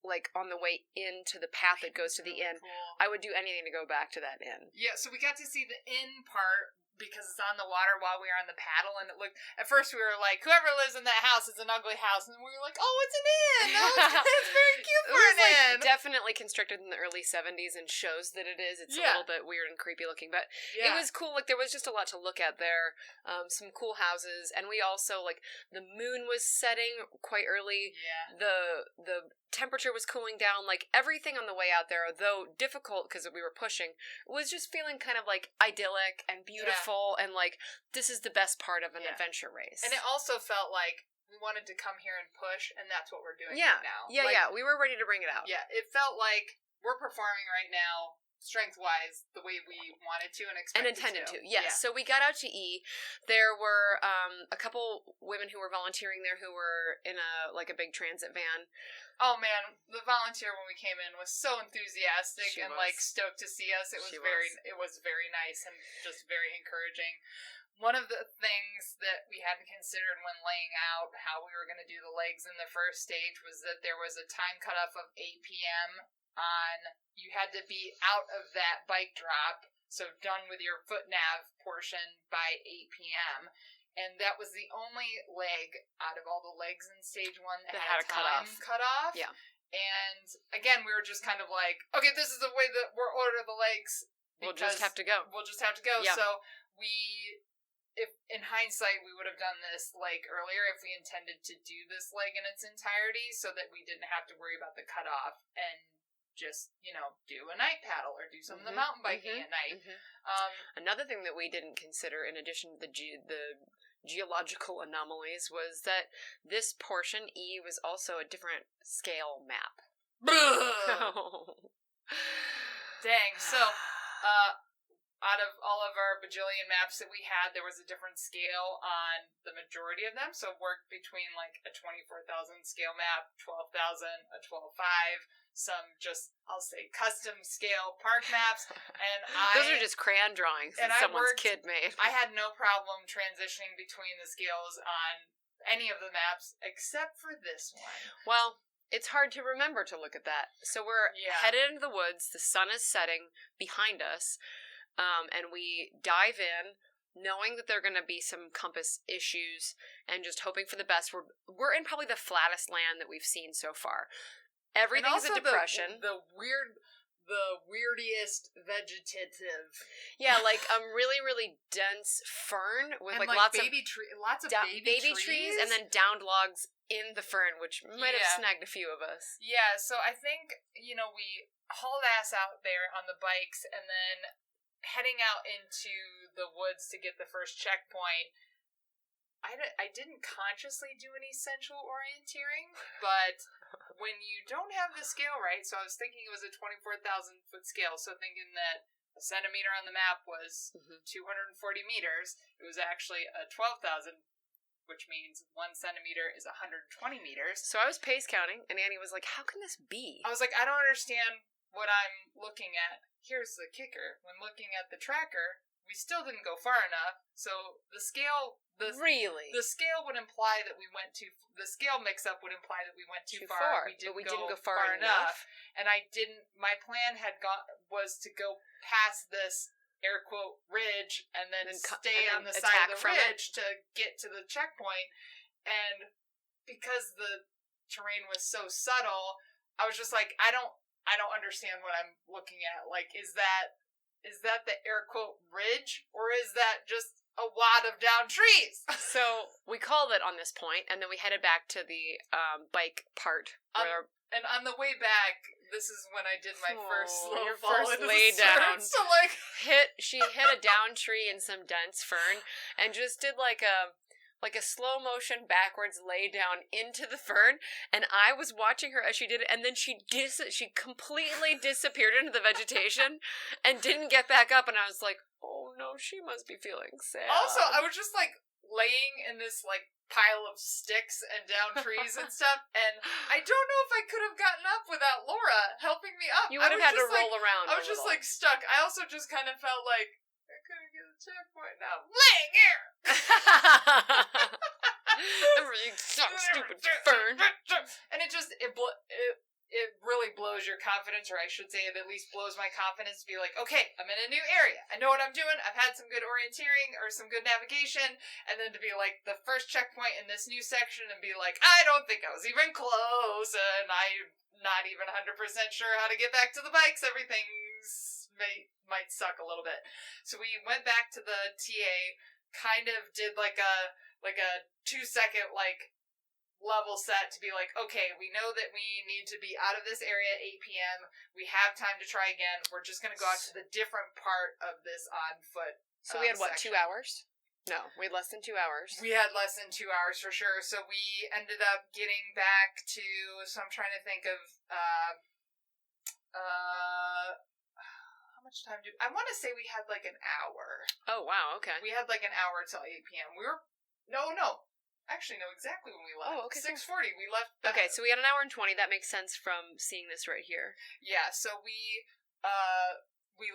like on the way into the path that goes to the inn. Cool. I would do anything to go back to that inn. Yeah, so we got to see the inn part because it's on the water while we were on the paddle, and it looked, at first we were like, whoever lives in that house is an ugly house, and we were like, oh, it's an inn! Oh, it's very cute for an inn! Definitely constructed in the early 70s and shows that it is. It's a little bit weird and creepy looking, but it was cool. Like, there was just a lot to look at there. Some cool houses, and we also, like, the moon was setting quite early. Yeah. The temperature was cooling down. Like, everything on the way out there, though difficult because we were pushing, was just feeling kind of, like, idyllic and beautiful. And like, this is the best part of an adventure race. And it also felt like we wanted to come here and push, and that's what we're doing right now. Yeah, we were ready to bring it out. Yeah, it felt like we're performing right now, strength-wise, the way we wanted to and expected intended to. Yes. Yeah. So we got out to E. There were a couple women who were volunteering there who were in a big transit van. Oh man, the volunteer when we came in was so enthusiastic and like stoked to see us. It was very nice and just very encouraging. One of the things that we hadn't considered when laying out how we were going to do the legs in the first stage was that there was a time cutoff of 8 p.m. You had to be out of that bike drop, so done with your foot nav portion by 8 p.m. And that was the only leg out of all the legs in stage 1 that had a time cutoff. Yeah. And again, we were just kind of like, okay, this is the way that we're ordering the legs. We'll just have to go. Yeah. So if in hindsight, we would have done this leg earlier if we intended to do this leg in its entirety so that we didn't have to worry about the cutoff and just, do a night paddle or do some of the mountain biking at night. Another thing that we didn't consider, in addition to the geological anomalies, was that this portion, E, was also a different scale map. Dang. So, out of all of our bajillion maps that we had, there was a different scale on the majority of them. So it worked between like a 24,000 scale map, 12,000, a 12.5, some just, I'll say, custom scale park maps. And those are just crayon drawings that someone's kid made. I had no problem transitioning between the scales on any of the maps except for this one. Well, it's hard to remember to look at that. So we're headed into the woods. The sun is setting behind us. And we dive in, knowing that there are going to be some compass issues, and just hoping for the best. We're in probably the flattest land that we've seen so far. Everything's a depression. The weirdest vegetative. Yeah, like really, really dense fern with and lots of baby baby trees, and then downed logs in the fern, which might have snagged a few of us. Yeah, so I think we hauled ass out there on the bikes, and then heading out into the woods to get the first checkpoint. I didn't consciously do any sensual orienteering, but when you don't have the scale right, so I was thinking it was a 24,000 foot scale, so thinking that a centimeter on the map was 240 meters, it was actually a 12,000, which means 1 centimeter is 120 meters. So I was pace counting, and Annie was like, how can this be? I was like, I don't understand what I'm looking at. Here's the kicker. When looking at the tracker, we still didn't go far enough. So the scale... The scale would imply that we went too... The scale mix-up would imply that we went too far. We didn't go far enough. And I didn't... My plan was to go past this air quote ridge and then stay and on the side of the ridge it to get to the checkpoint. And because the terrain was so subtle, I was just like, I don't understand what I'm looking at. Like, is that the air quote ridge, or is that just a wad of down trees? So we called it on this point, and then we headed back to the bike part. And on the way back, this is when I did my first slow your fall first into lay the down. So like She hit a down tree and some dense fern, and just did like a slow motion backwards lay down into the fern, and I was watching her as she did it, and then she completely disappeared into the vegetation and didn't get back up, and I was like, oh no, she must be feeling sad. Also, I was just like laying in this like pile of sticks and down trees and stuff, and I don't know if I could have gotten up without Laura helping me up. You would have had to roll around. I was just like stuck. I also just kind of felt like I couldn't get a checkpoint now. I'm laying here. Everything sucks, stupid fern. And it really blows your confidence, or I should say it at least blows my confidence to be like, okay, I'm in a new area. I know what I'm doing. I've had some good orienteering or some good navigation. And then to be like the first checkpoint in this new section and be like, I don't think I was even close, and I'm not even 100% sure how to get back to the bikes. Everything's might suck a little bit. So we went back to the TA, kind of did like a 2-second like level set to be like, okay, we know that we need to be out of this area at 8 p.m. We have time to try again. We're just going to go out to the different part of this on foot. So we had what, section. 2 hours? No, we had less than 2 hours. We had less than 2 hours for sure. So we ended up getting back to, so I'm trying to think of, how much time I want to say we had like an hour. Oh, wow, okay. We had like an hour till 8 p.m. No. Actually, no, exactly when we left. Oh, okay. 6:40, we left. Okay, so we had an hour and 20. That makes sense from seeing this right here. Yeah, so we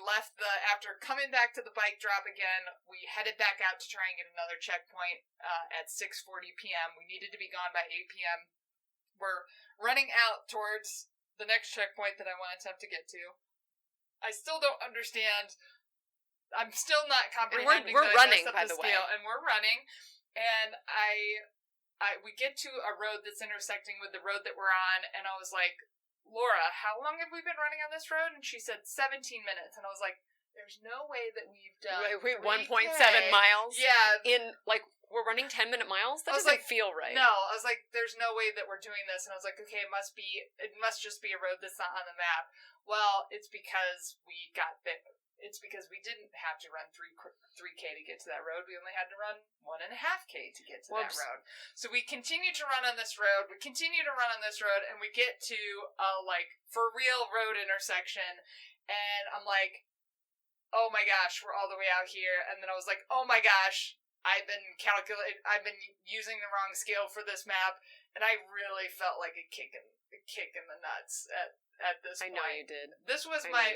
left after coming back to the bike drop again, we headed back out to try and get another checkpoint at 6:40 p.m. We needed to be gone by 8 p.m. We're running out towards the next checkpoint that I want to attempt to get to. I still don't understand. I'm still not comprehending. We're running, by the way. And we're running. And we get to a road that's intersecting with the road that we're on, and I was like, Laura, how long have we been running on this road? And she said 17 minutes, and I was like, there's no way that we've done 1.7 miles? Yeah. We're running 10-minute miles? That doesn't feel right. No, I was like, there's no way that we're doing this, and I was like, okay, it must just be a road that's not on the map. Well, it's because we didn't have to run 3K to get to that road. We only had to run 1.5K to get to that road. So we continue to run on this road. And we get to a for real road intersection. And I'm like, oh my gosh, we're all the way out here. And then I was like, oh my gosh, I've been using the wrong scale for this map, and I really felt like a kick in the nuts at this point. I know you did. This was my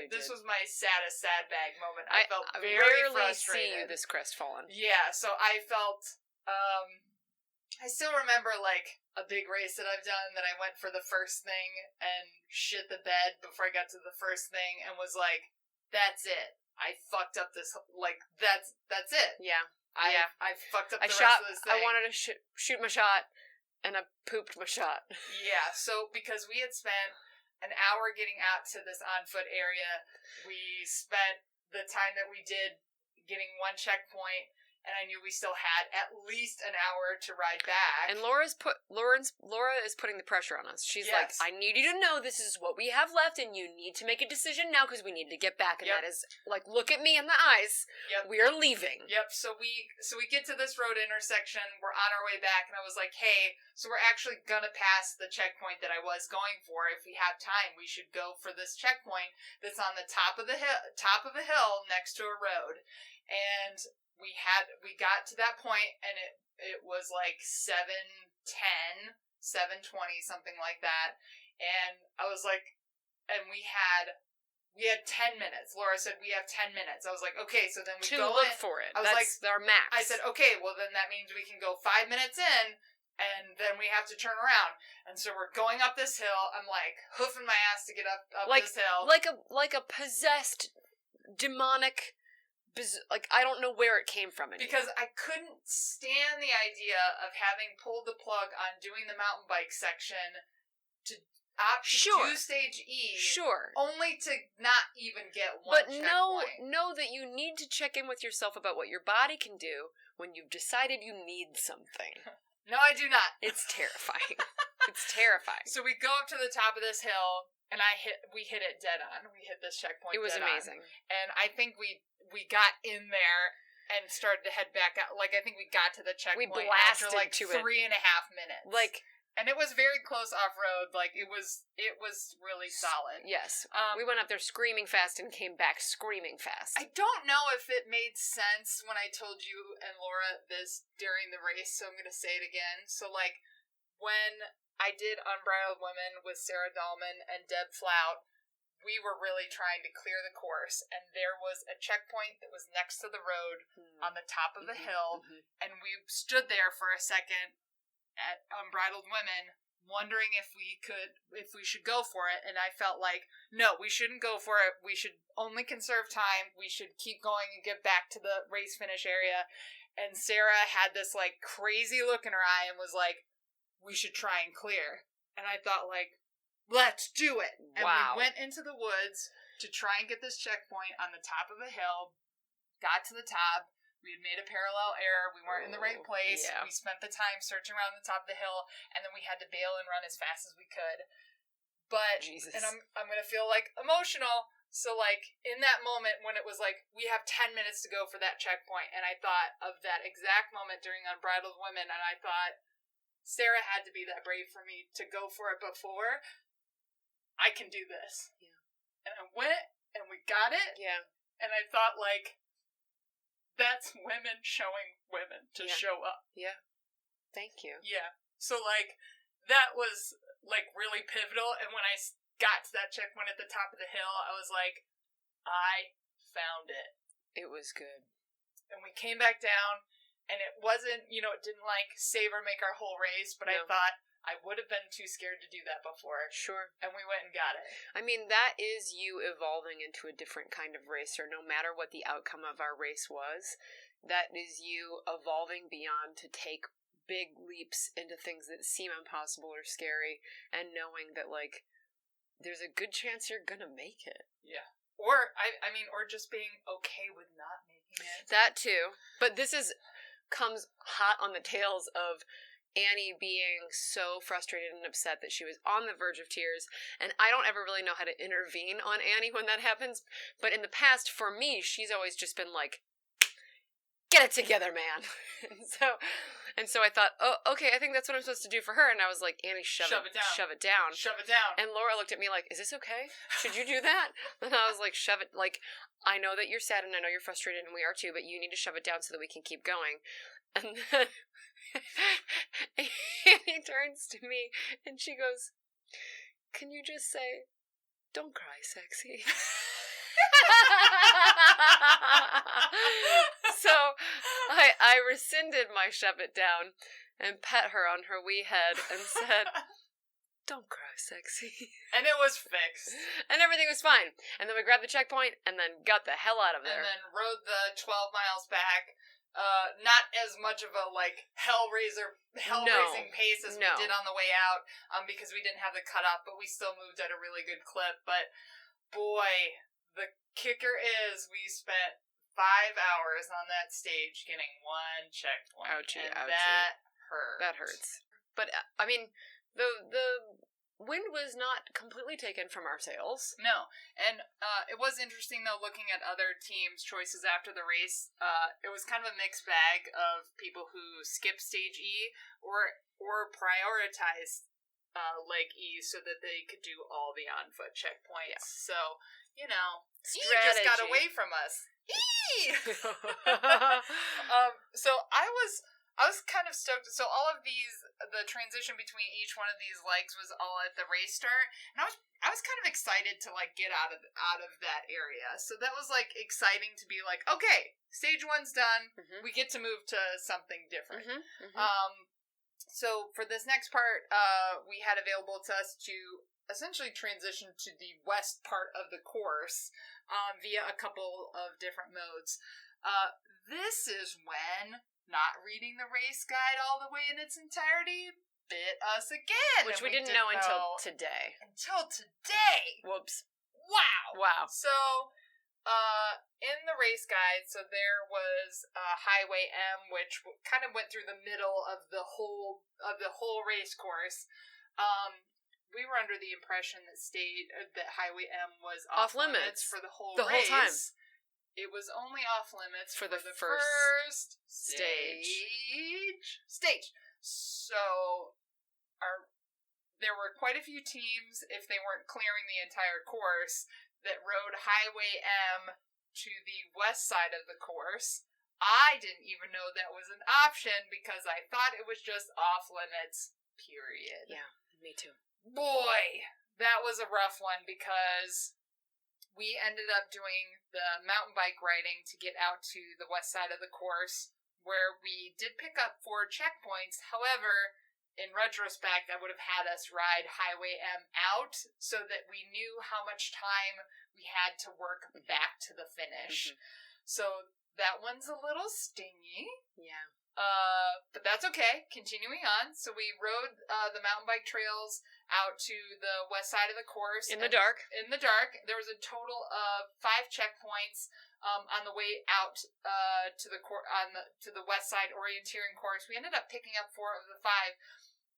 saddest sad bag moment. I felt very rarely frustrated. See you this crestfallen. Yeah, so I felt I still remember a big race that I've done that I went for the first thing and shit the bed before I got to the first thing and was like, that's it. I fucked up this that's it. Yeah. I fucked up the rest of this thing. I wanted to shoot my shot, and I pooped my shot. Yeah, so because we had spent an hour getting out to this on-foot area, we spent the time that we did getting one checkpoint, and I knew we still had at least an hour to ride back. And Laura is putting the pressure on us. She's like, I need you to know this is what we have left, and you need to make a decision now because we need to get back. And that is look at me in the eyes. Yep. We are leaving. Yep. So we get to this road intersection. We're on our way back, and I was like, hey, so we're actually gonna pass the checkpoint that I was going for. If we have time, we should go for this checkpoint that's on the top of a hill next to a road. And we got to that point, and it was 7:10, 7:20, something like that. And I was like, and we had 10 minutes. Laura said, we have 10 minutes. I was like, okay, so then we go look for it. That's our max. I said, okay, well then that means we can go 5 minutes in, and then we have to turn around. And so we're going up this hill. I'm hoofing my ass to get up this hill. Like a possessed, demonic I don't know where it came from anymore. Because I couldn't stand the idea of having pulled the plug on doing the mountain bike section to opt to do stage E. Sure. Only to not even get one checkpoint. But know that you need to check in with yourself about what your body can do when you've decided you need something. No, I do not. It's terrifying. It's terrifying. So we go up to the top of this hill, and we hit it dead on. We hit this checkpoint. It was amazing. And I think we got in there and started to head back out. Like, I think we got to the checkpoint after like 3.5 minutes. And it was very close off-road. Like, it was really solid. Yes. We went up there screaming fast and came back screaming fast. I don't know if it made sense when I told you and Laura this during the race, so I'm going to say it again. So, like, when I did Unbridled Women with Sarah Dahlman and Deb Flout, we were really trying to clear the course, and there was a checkpoint that was next to the road on the top of the hill, and we stood there for a second at Unbridled Women, wondering if we should go for it, and I felt like, no, we shouldn't go for it. We should only conserve time. We should keep going and get back to the race finish area. And Sarah had this, like, crazy look in her eye and was like, we should try and clear. And I thought, like, let's do it. And we went into the woods to try and get this checkpoint on the top of a hill, got to the top. We had made a parallel error. We weren't in the right place. Yeah. We spent the time searching around the top of the hill, and then we had to bail and run as fast as we could. But, Jesus. And I'm going to feel, like, emotional. So, like, in that moment when it was like, we have 10 minutes to go for that checkpoint, and I thought of that exact moment during Unbridled Women, and I thought, Sarah had to be that brave for me to go for it before. I can do this. Yeah. And I went, and we got it. Yeah. And I thought, like, that's women showing women to show up. Yeah. Thank you. Yeah. So, like, that was, like, really pivotal. And when I got to that checkpoint at the top of the hill, I was like, I found it. It was good. And we came back down, and it wasn't, it didn't, like, save or make our whole race, but I thought I would have been too scared to do that before. Sure. And we went and got it. I mean, that is you evolving into a different kind of racer, no matter what the outcome of our race was. That is you evolving beyond to take big leaps into things that seem impossible or scary, and knowing that, like, there's a good chance you're gonna make it. Yeah. Or, or just being okay with not making it. That too. But this comes hot on the tails of Annie being so frustrated and upset that she was on the verge of tears, and I don't ever really know how to intervene on Annie when that happens, but in the past, for me, she's always just been like, get it together, man. and so I thought, oh, okay, I think that's what I'm supposed to do for her, and I was like, Annie, shove it down. Shove it down. Shove it down. And Laura looked at me like, is this okay? Should you do that? And I was like, shove it, like, I know that you're sad and I know you're frustrated and we are too, but you need to shove it down so that we can keep going. And then Annie turns to me and she goes, can you just say, don't cry, sexy? So I rescinded my shove it down and pet her on her wee head and said, don't cry, sexy. And it was fixed. And everything was fine. And then we grabbed the checkpoint and then got the hell out of there. And then rode the 12 miles back. Not as much of a, like, hell-raising pace as we did on the way out, because we didn't have the cutoff, but we still moved at a really good clip. But, boy, the kicker is we spent 5 hours on that stage getting one checkpoint. Ouchie, and ouchie. That hurts. That hurts. But, I mean, the wind was not completely taken from our sails. No. And it was interesting, though, looking at other teams' choices after the race. It was kind of a mixed bag of people who skipped Stage E or prioritized Leg E so that they could do all the on-foot checkpoints. Yeah. So, E just got away from us. E! So I was kind of stoked. So all of these, the transition between each one of these legs was all at the race start, and I was kind of excited to, like, get out of that area. So that was, like, exciting to be like, okay, stage 1's done. Mm-hmm. We get to move to something different. Mm-hmm. Mm-hmm. So for this next part, we had available to us to essentially transition to the west part of the course via a couple of different modes. This is when not reading the race guide all the way in its entirety bit us again. Which we didn't know until today. Whoops. Wow. So, in the race guide, so there was Highway M, which kind of went through the middle of the whole race course. We were under the impression that Highway M was off limits for the whole race. Whole time. It was only off limits for the first stage. So, there were quite a few teams, if they weren't clearing the entire course, that rode Highway M to the west side of the course. I didn't even know that was an option because I thought it was just off limits, period. Yeah, me too. Boy, that was a rough one because we ended up doing the mountain bike riding to get out to the west side of the course, where we did pick up 4 checkpoints. However, in retrospect, I would have had us ride Highway M out so that we knew how much time we had to work back to the finish. Mm-hmm. So that one's a little stingy. Yeah. But that's okay. Continuing on. So we rode the mountain bike trails out to the west side of the course. In the dark. There was a total of 5 checkpoints on the way out to the west side orienteering course. We ended up picking up 4 of the 5.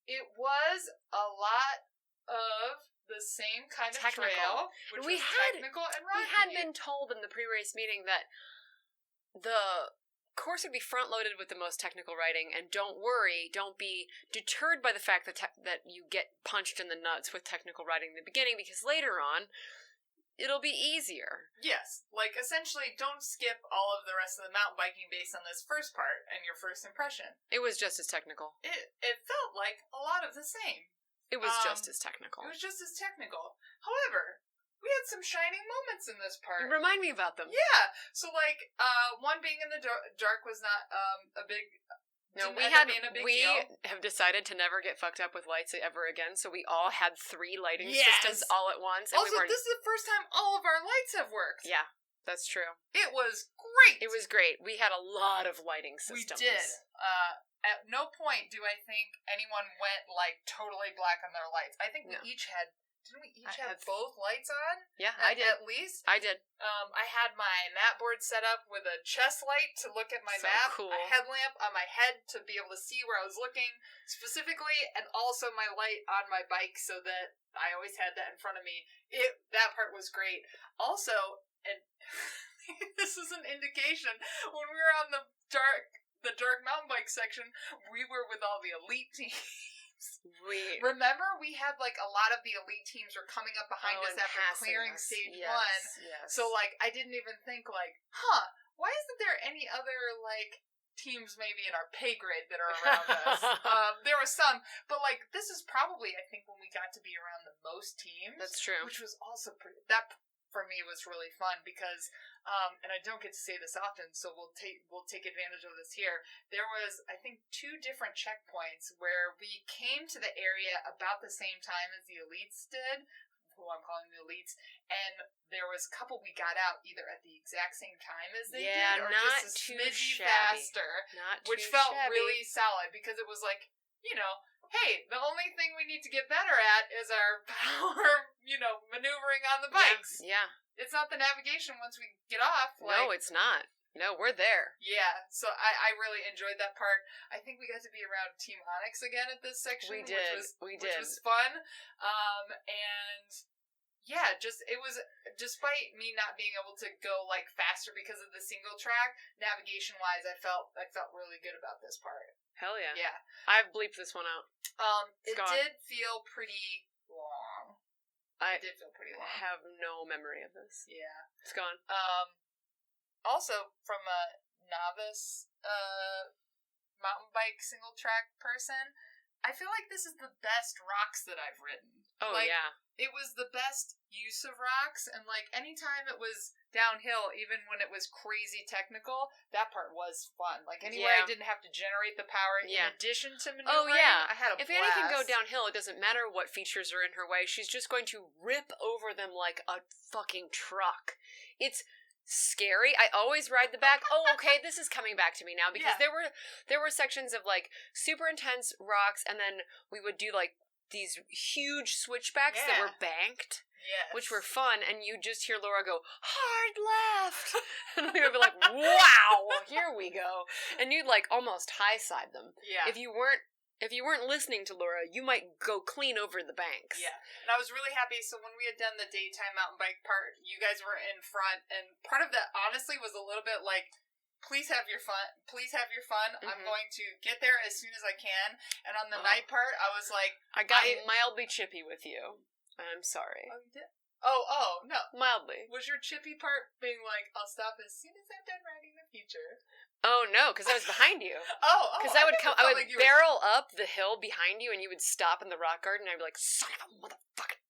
It was a lot of the same kind of trail, which was technical and rocky. We had been told in the pre-race meeting that the course would be front-loaded with the most technical riding, and don't worry, don't be deterred by the fact that you get punched in the nuts with technical riding in the beginning, because later on, it'll be easier. Yes. Like, essentially, don't skip all of the rest of the mountain biking based on this first part and your first impression. It was just as technical. It felt like a lot of the same. It was just as technical. However, we had some shining moments in this part. Remind me about them. Yeah. So, like, one being in the dark was not a big... No, we have decided to never get fucked up with lights ever again, so we all had 3 lighting systems all at once. And also, this is the first time all of our lights have worked. Yeah, that's true. It was great. We had a lot of lighting systems. We did. At no point do I think anyone went, like, totally black on their lights. I think we each had... Didn't we each have both lights on? Yeah, I did. At least? I did. I had my map board set up with a chest light to look at my map, cool. a headlamp on my head to be able to see where I was looking specifically, and also my light on my bike so that I always had that in front of me. That part was great. Also, and this is an indication, when we were on the dark mountain bike section, we were with all the elite teams. Remember, we had, like, a lot of the elite teams were coming up behind us after clearing stage 1. Yes. So, like, I didn't even think, like, why isn't there any other, like, teams maybe in our pay grade that are around us? There were some, but, like, this is probably, I think, when we got to be around the most teams. That's true. Which was also that for me was really fun because, and I don't get to say this often, so we'll take advantage of this here. There was, I think, 2 different checkpoints where we came to the area about the same time as the elites did, who I'm calling the elites, and there was a couple we got out either at the exact same time as they did, or just a smidgy faster, which felt really solid because it was like, you know, hey, the only thing we need to get better at is our power, maneuvering on the bikes. Yeah. It's not the navigation once we get off. No, it's not. No, we're there. Yeah, so I really enjoyed that part. I think we got to be around Team Onyx again at this section. We did. Which was fun. And yeah, it was, despite me not being able to go, like, faster because of the single track, navigation-wise, I felt really good about this part. Hell yeah. Yeah. I've bleeped this one out. It did feel pretty long. I have no memory of this. Yeah. It's gone. Also, from a novice mountain bike single track person, I feel like this is the best rocks that I've ridden. Oh, like, yeah. It was the best use of rocks, and, like, anytime it was downhill, even when it was crazy technical, that part was fun. Like, anywhere I didn't have to generate the power in addition to maneuvering, I had a blast. If Annie can go downhill, it doesn't matter what features are in her way. She's just going to rip over them like a fucking truck. It's scary. I always ride the back. Oh, okay, this is coming back to me now, because there were sections of like super intense rocks, and then we would do like these huge switchbacks that were banked. Yes. Which were fun, and you just hear Laura go, hard left! And we would be like, wow, here we go. And you'd like almost high side them. Yeah. If you weren't listening to Laura, you might go clean over the banks. Yeah. And I was really happy, so when we had done the daytime mountain bike part, you guys were in front, and part of that honestly was a little bit like, please have your fun. Please have your fun. Mm-hmm. I'm going to get there as soon as I can. And on the night part, I was like, I got mildly chippy with you. I'm sorry. Oh, you did? Oh, no. Mildly. Was your chippy part being like, I'll stop as soon as I'm done riding the future? Oh, no, because I was behind you. Because I would barrel up the hill behind you, and you would stop in the rock garden, and I'd be like, son of a motherfucking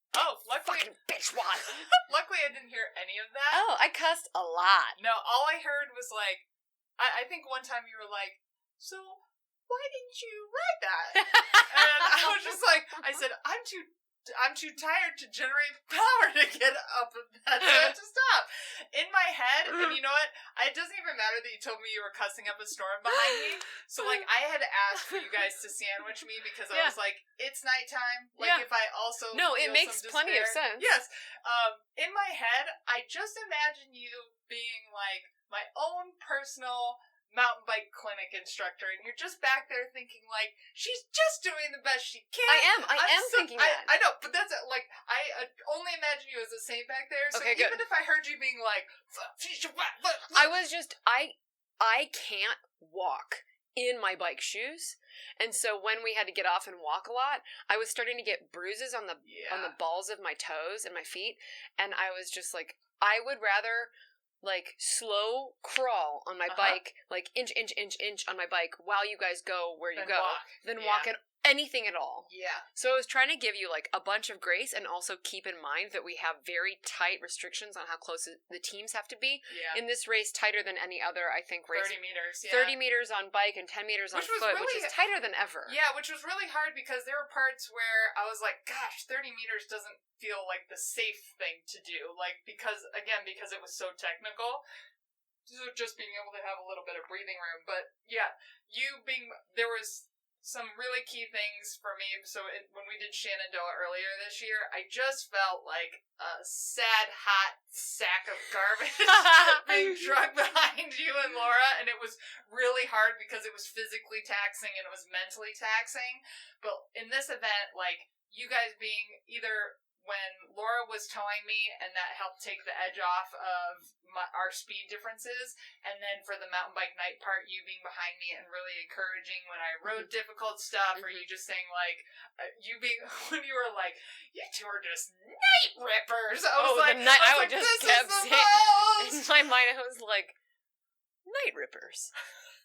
fucking bitchwad. Luckily, I didn't hear any of that. Oh, I cussed a lot. No, all I heard was like, I think one time you were like, so why didn't you ride that? And I was just like, I said, I'm too tired to generate power to get up with that, so I had to stop. In my head, and you know what? It doesn't even matter that you told me you were cussing up a storm behind me. So, like, I had asked for you guys to sandwich me because I was like, it's nighttime. Like, if I also No, it makes plenty of sense. Yes. In my head, I just imagine you being, like, my own personal mountain bike clinic instructor, and you're just back there thinking like, she's just doing the best she can. I am thinking that. I know, but that's like, I only imagine you as the same back there, so okay, even if I heard you being like, I can't walk in my bike shoes, and so when we had to get off and walk a lot, I was starting to get bruises on the balls of my toes and my feet, and I was just like, I would rather like slow crawl on my bike, like inch on my bike while you guys go where you go, than walk at anything at all. Yeah. So I was trying to give you like a bunch of grace, and also keep in mind that we have very tight restrictions on how close the teams have to be. Yeah. In this race, tighter than any other, I think, race. 30 meters, 30 meters on bike and 10 meters on foot, which is tighter than ever. Yeah, which was really hard because there were parts where I was like, gosh, 30 meters doesn't feel like the safe thing to do. Like, because it was so technical. So just being able to have a little bit of breathing room. But yeah, there was some really key things for me. So when we did Shenandoah earlier this year, I just felt like a sad, hot sack of garbage being dragged behind you and Laura, and it was really hard because it was physically taxing and it was mentally taxing. But in this event, like, you guys being either when Laura was towing me, and that helped take the edge off of our speed differences, and then for the mountain bike night part, you being behind me and really encouraging when I rode difficult stuff, or you just saying like, when you were like, you two are just night rippers. I just kept saying, in my mind I was like, night rippers.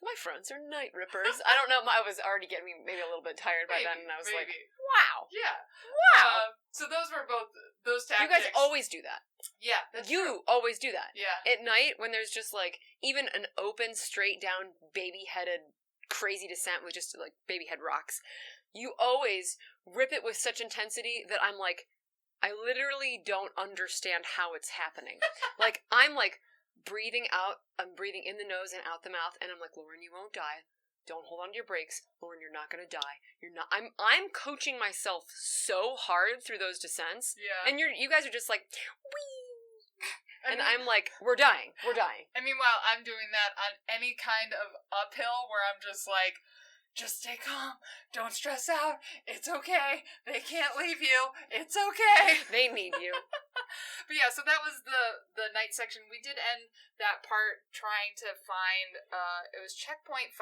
My friends are night rippers. I don't know. I was already getting maybe a little bit tired by then, and I was like, wow. Yeah. Wow. So those were both those tactics. You guys always do that. Yeah, that's true. You always do that. Yeah. At night, when there's just like, even an open, straight down, baby-headed, crazy descent with just like baby-head rocks, you always rip it with such intensity that I'm like, I literally don't understand how it's happening. Like, I'm like, breathing out, I'm breathing in the nose and out the mouth, and I'm like, Lauren, you won't die. Don't hold on to your brakes. Lauren, you're not gonna die. You're not. I'm coaching myself so hard through those descents. Yeah. And you guys are just like, wee. And I'm like, we're dying. We're dying. And meanwhile, I'm doing that on any kind of uphill where I'm just like, just stay calm. Don't stress out. It's okay. They can't leave you. It's okay. They need you. But yeah, so that was the night section. We did end that part trying to find, it was checkpoint 5,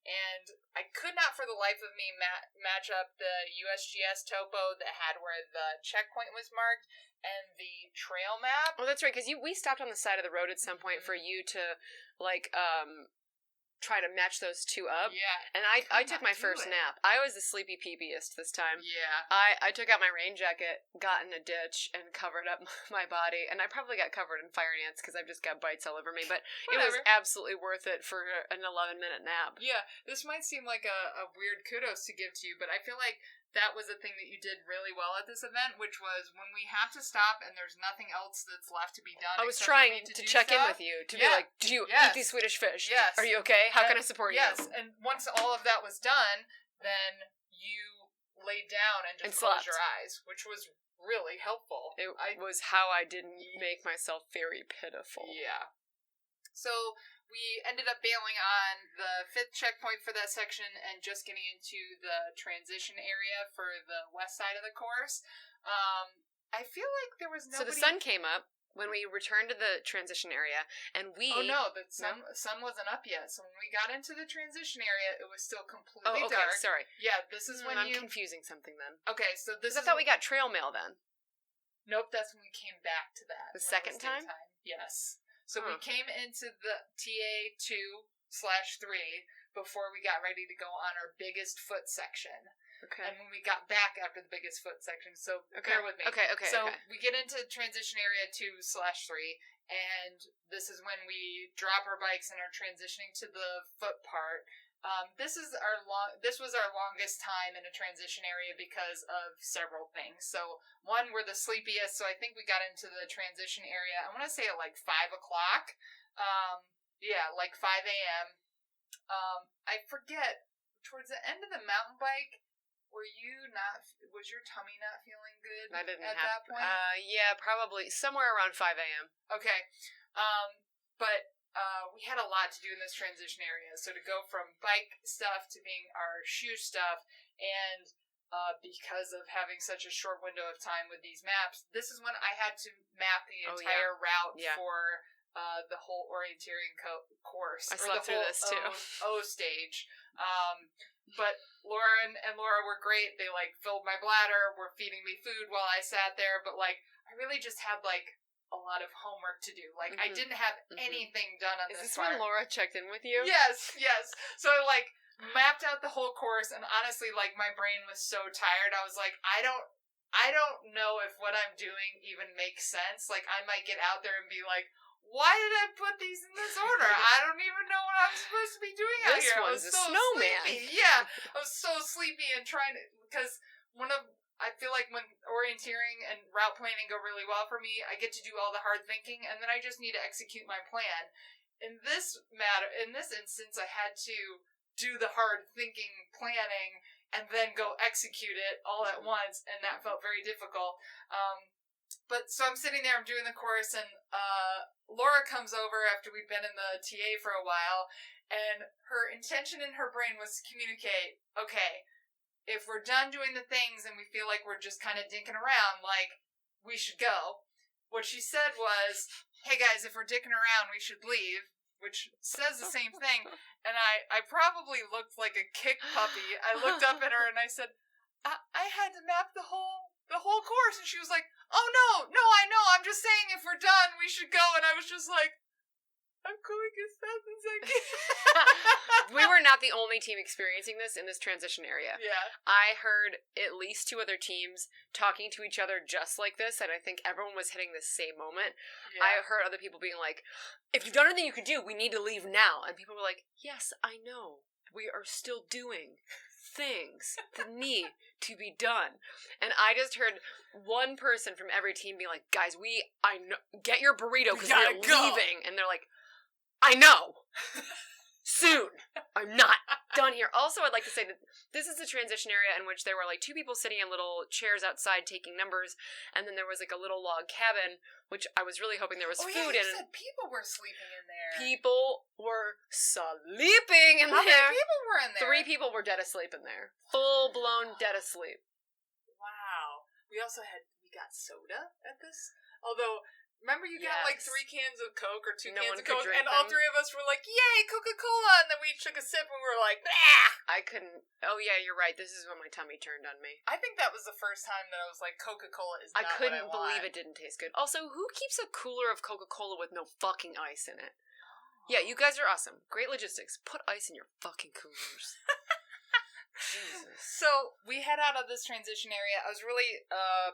and I could not for the life of me match up the USGS topo that had where the checkpoint was marked and the trail map. Oh, that's right, because we stopped on the side of the road at some point for you to, like, try to match those two up. Yeah. And I took my first nap. I was the sleepy peepiest this time. Yeah. I took out my rain jacket, got in a ditch, and covered up my body. And I probably got covered in fire ants because I've just got bites all over me. But it was absolutely worth it for an 11-minute nap. Yeah. This might seem like a weird kudos to give to you, but I feel like that was a thing that you did really well at this event, which was when we have to stop and there's nothing else that's left to be done. I was trying to check in with you, to be like, do you eat these Swedish fish? Yes. Are you okay? How can I support you? Yes, and once all of that was done, then you laid down and just closed your eyes, which was really helpful. It was how I didn't make myself very pitiful. Yeah. So we ended up bailing on the 5th checkpoint for that section and just getting into the transition area for the west side of the course. I feel like there was nobody... So the sun came up when we returned to the transition area, and we... Oh no, the sun wasn't up yet. So when we got into the transition area, it was still completely dark. Sorry. Yeah, this is when I'm confusing something then. Okay, so this is... I thought we got trail mail then. Nope, that's when we came back to that. The second time? Yes. So we came into the TA 2/3 before we got ready to go on our biggest foot section. Okay. And when we got back after the biggest foot section, so bear with me. Okay. So we get into transition area 2/3, and this is when we drop our bikes and are transitioning to the foot part. This was our longest time in a transition area because of several things. So one, we're the sleepiest, so I think we got into the transition area, I want to say at like 5 o'clock. Like 5 a.m. I forget, towards the end of the mountain bike, was your tummy not feeling good that point? Yeah, probably somewhere around 5 a.m. Okay. But we had a lot to do in this transition area. So to go from bike stuff to being our shoe stuff, and because of having such a short window of time with these maps, this is when I had to map the entire route for the whole orienteering course. I slept through this too. O stage. But Laura and Laura were great. They filled my bladder, were feeding me food while I sat there, but I really just had a lot of homework to do. I didn't have anything done on this part. Is this when Laura checked in with you? Yes. So I mapped out the whole course, and honestly, my brain was so tired. I was like, I don't know if what I'm doing even makes sense. I might get out there and be like, why did I put these in this order? I don't even know what I'm supposed to be doing out here. This one's a snowman. Sleepy. Yeah, I was so sleepy and trying to, because I feel like when orienteering and route planning go really well for me, I get to do all the hard thinking, and then I just need to execute my plan. In this instance, I had to do the hard thinking, planning, and then go execute it all at once, and that felt very difficult. But so I'm sitting there, I'm doing the course, and Laura comes over after we'd been in the TA for a while, and her intention in her brain was to communicate, okay, if we're done doing the things and we feel like we're just kind of dinking around, we should go. What she said was, hey guys, if we're dicking around, we should leave, which says the same thing. And I probably looked like a kick puppy. I looked up at her and I said, I had to map the whole course. And she was like, oh no, I know. I'm just saying if we're done, we should go. And I was just like, I'm going as fast as I can. We were not the only team experiencing this in this transition area. Yeah. I heard at least 2 other teams talking to each other just like this, and I think everyone was hitting the same moment. Yeah. I heard other people being like, if you've done everything you could do, we need to leave now. And people were like, yes, I know. We are still doing things that need to be done. And I just heard one person from every team being like, guys, I know, get your burrito because we're leaving. And they're like, I know. Soon. I'm not done here. Also, I'd like to say that this is a transition area in which there were 2 people sitting in little chairs outside taking numbers, and then there was a little log cabin, which I was really hoping there was food in. You said people were sleeping in there. People were sleeping in there. How many people were in there? 3 people were dead asleep in there. Full-blown dead asleep. Wow. We got soda at this? Although, remember you got 3 cans of Coke or 2 cans of Coke, and all 3 of us were like, yay, Coca-Cola! And then we took a sip and we were like, bah! I couldn't. Oh yeah, you're right. This is when my tummy turned on me. I think that was the first time that I was like, Coca-Cola is not I couldn't what I want. believe it didn't taste good. Also, who keeps a cooler of Coca-Cola with no fucking ice in it? Yeah, you guys are awesome. Great logistics. Put ice in your fucking coolers. Jesus. So we head out of this transition area. I was really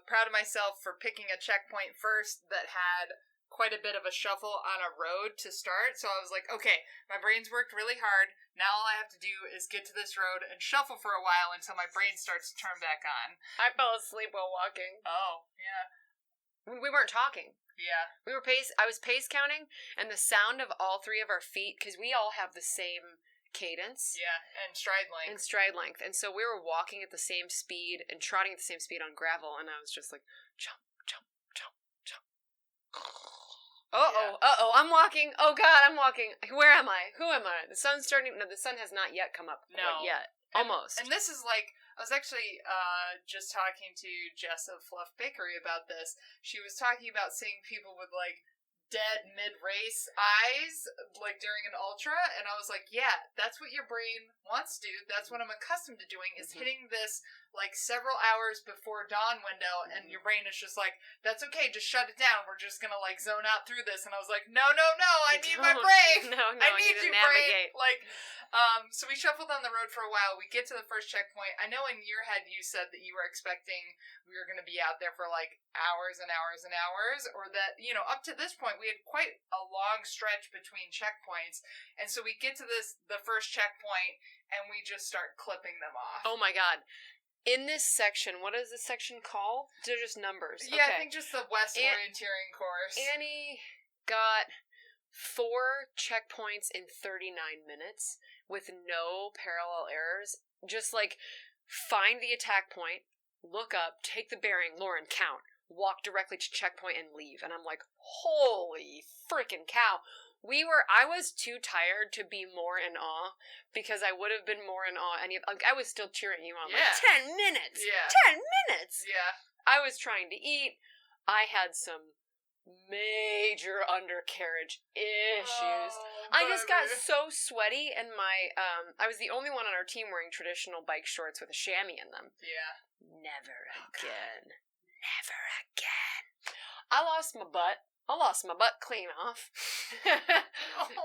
proud of myself for picking a checkpoint first that had quite a bit of a shuffle on a road to start. So I was like, okay, my brain's worked really hard. Now all I have to do is get to this road and shuffle for a while until my brain starts to turn back on. I fell asleep while walking. Oh, yeah. We weren't talking. Yeah. I was pace counting, and the sound of all three of our feet, because we all have the same cadence. Yeah, and stride length. And so we were walking at the same speed and trotting at the same speed on gravel, and I was just like, jump, jump, jump, jump. Uh-oh, I'm walking. Oh, God, I'm walking. Where am I? Who am I? The sun's starting. No, the sun has not yet come up. No. Yet. Almost. And this is like, I was actually just talking to Jess of Fluff Bakery about this. She was talking about seeing people with, like, dead mid-race eyes, like, during an ultra, and I was like, yeah, that's what your brain wants to do. That's what I'm accustomed to doing, is hitting this, like, several hours before dawn window, and your brain is just like, that's okay, just shut it down. We're just gonna, like, zone out through this. And I was like, no, I need my brain. No, I need you you, navigate. brain. Like, so we shuffled down the road for a while. We get to the first checkpoint. I know in your head you said that you were expecting we were going to be out there for like hours and hours and hours, or that, you know, up to this point we had quite a long stretch between checkpoints. And so we get to the first checkpoint and we just start clipping them off. Oh my God. In this section, what is this section called? They're just numbers. Yeah, okay. I think just the West Orienteering course. Annie got 4 checkpoints in 39 minutes with no parallel errors. Just like find the attack point, look up, take the bearing, Lauren, count, walk directly to checkpoint and leave. And I'm like, holy freaking cow. I was too tired to be more in awe, because I would have been more in awe. I was still cheering you on, like, 10 minutes! Yeah. 10 minutes! Yeah. I was trying to eat. I had some major undercarriage issues. I just got so sweaty, and I was the only one on our team wearing traditional bike shorts with a chamois in them. Yeah. Never again. Never again. I lost my butt. I lost my butt clean off.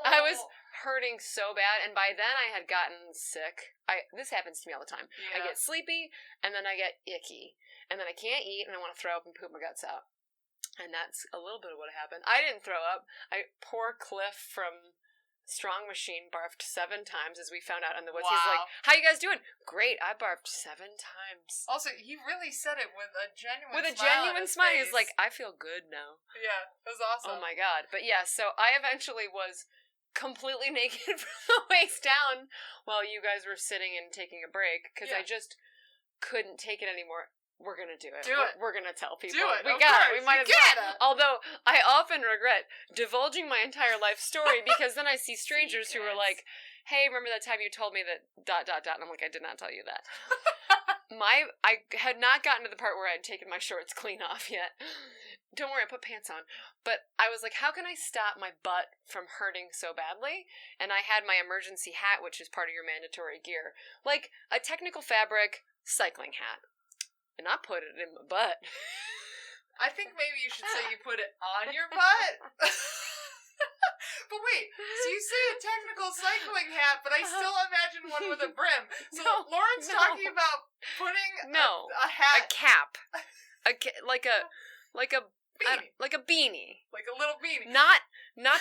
I was hurting so bad, and by then I had gotten sick. This happens to me all the time. Yeah. I get sleepy, and then I get icky, and then I can't eat, and I want to throw up and poop my guts out. And that's a little bit of what happened. I didn't throw up. Poor Cliff from Strong Machine barfed 7 times, as we found out in the woods. Wow. He's like, how you guys doing? Great, I barfed 7 times. Also, he really said it with a genuine smile. He's like, I feel good now. Yeah, it was awesome. Oh my God. But yeah, so I eventually was completely naked from the waist down while you guys were sitting and taking a break, because I just couldn't take it anymore. We're gonna do it. We're gonna tell people. Do it. We got it. We might as well. Although I often regret divulging my entire life story, because then I see strangers who are like, "Hey, remember that time you told me that ... And I'm like, I did not tell you that. I had not gotten to the part where I had taken my shorts clean off yet. Don't worry, I put pants on. But I was like, how can I stop my butt from hurting so badly? And I had my emergency hat, which is part of your mandatory gear, like a technical fabric cycling hat. And I put it in my butt. I think maybe you should say you put it on your butt. But wait, so you say a technical cycling hat, but I still imagine one with a brim. So Lauren's talking about putting a hat. A cap. Like a beanie. Like a beanie. Like a little beanie. Not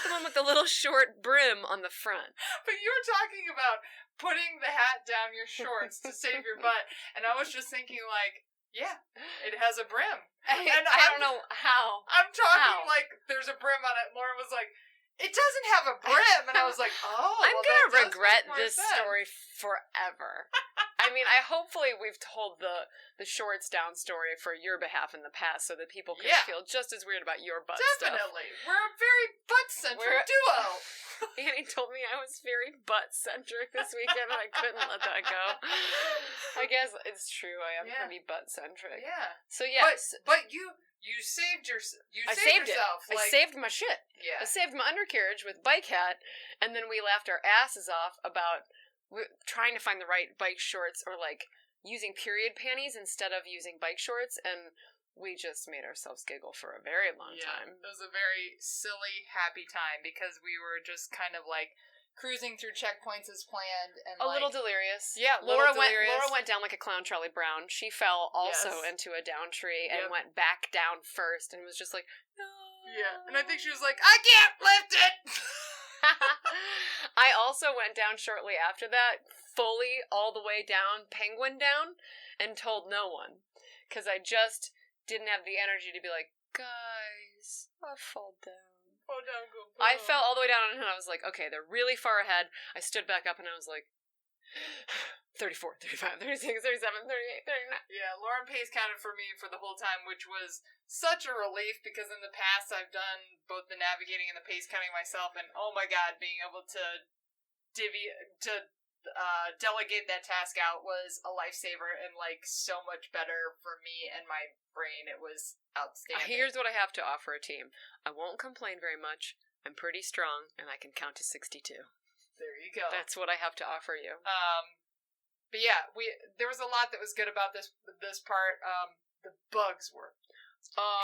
the one with the little short brim on the front. But you were talking about putting the hat down your shorts to save your butt. And I was just thinking, like, yeah, it has a brim. I don't know how. I'm talking like there's a brim on it. And Lauren was like, it doesn't have a brim. And I was like, oh. I'm going to regret this story forever. I mean, hopefully we've told the shorts down story for your behalf in the past, so that people can feel just as weird about your butt stuff. Definitely. We're a very butt-centric duo. Annie told me I was very butt-centric this weekend, and I couldn't let that go. I guess it's true. I am pretty butt-centric. Yeah. So, yes. But you saved yourself. I saved yourself. I saved my shit. Yeah. I saved my undercarriage with bike hat, and then we laughed our asses off about trying to find the right bike shorts, or like using period panties instead of using bike shorts, and we just made ourselves giggle for a very long time. It was a very silly, happy time because we were just kind of like cruising through checkpoints as planned and a little delirious. Yeah, Laura went down like a clown Charlie Brown. She fell also into a down tree and went back down first and was just like, no. Yeah, and I think she was like, I can't lift it! I also went down shortly after that, fully all the way down, penguin down, and told no one. Because I just didn't have the energy to be like, guys, I fall down. Fall down, go. I fell all the way down, and I was like, okay, they're really far ahead. I stood back up, and I was like, 34, 35, 36, 37, 38, 39. Yeah, Lauren Pace counted for me for the whole time, which was such a relief because in the past I've done both the navigating and the pace counting myself, and oh my god, being able to delegate that task out was a lifesaver and like so much better for me and my brain. It was outstanding. Here's what I have to offer a team. I won't complain very much. I'm pretty strong, and I can count to 62. There you go. That's what I have to offer you. But yeah, there was a lot that was good about this part. The bugs were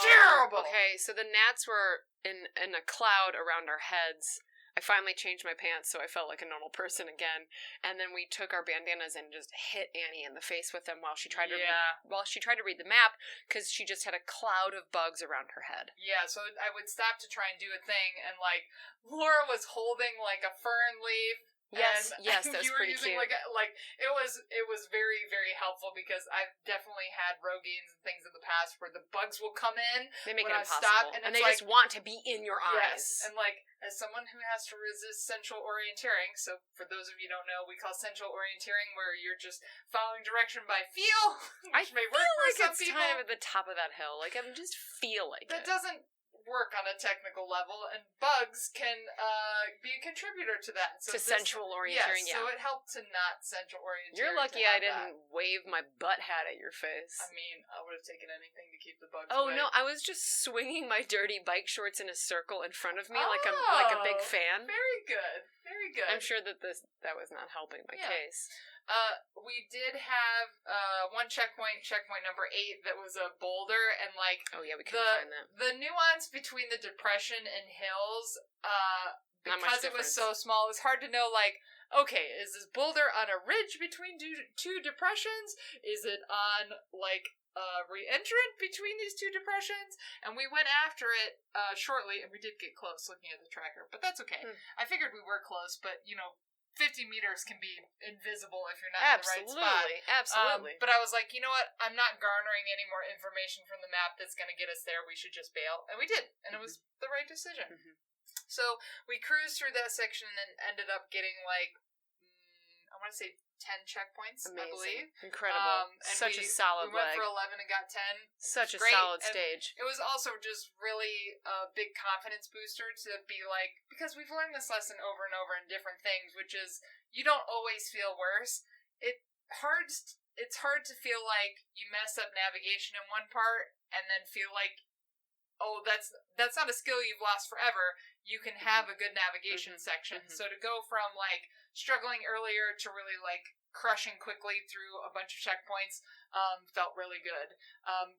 terrible. Okay, so the gnats were in a cloud around our heads. I finally changed my pants so I felt like a normal person again, and then we took our bandanas and just hit Annie in the face with them while she tried to read the map because she just had a cloud of bugs around her head. Yeah, so I would stop to try and do a thing, and like Laura was holding like a fern leaf. Yes, that's pretty cute. Like it was very, very helpful because I've definitely had Rogaines and things in the past where the bugs will come in. They make it impossible, stop, and they just want to be in your eyes. Yes, and like as someone who has to resist central orienteering, so for those of you who don't know, we call central orienteering where you're just following direction by feel, which may work for some people. Kind of at the top of that hill. Like I just feel like that doesn't work on a technical level, and bugs can be a contributor to that. So central orienteering, so it helped to not central orienteering. You're lucky I didn't wave my butt hat at your face. I mean, I would have taken anything to keep the bugs away. away. No, I was just swinging my dirty bike shorts in a circle in front of me like a big fan. Very good. Very good. I'm sure that that was not helping my case. We did have one checkpoint number 8, that was a boulder, and like we couldn't find that. The nuance between the depression and hills, because it was so small, it was hard to know. Like, okay, is this boulder on a ridge between two depressions? Is it on like a re-entrant between these two depressions? And we went after it shortly, and we did get close looking at the tracker, but that's okay. I figured we were close, but 50 meters can be invisible if you're not in the right spot. Absolutely. But I was like, you know what? I'm not garnering any more information from the map that's going to get us there. We should just bail. And we did. And it was the right decision. Mm-hmm. So we cruised through that section and ended up getting like, I want to say 10 checkpoints, amazing. I believe. Incredible. Such a solid leg. We went for 11 and got 10. Such a solid stage. It was also just really a big confidence booster to be like, because we've learned this lesson over and over in different things, which is you don't always feel worse. It's hard to feel like you mess up navigation in one part and then feel like, oh, that's not a skill you've lost forever. You can have a good navigation section. So to go from like struggling earlier to really like crushing quickly through a bunch of checkpoints felt really good.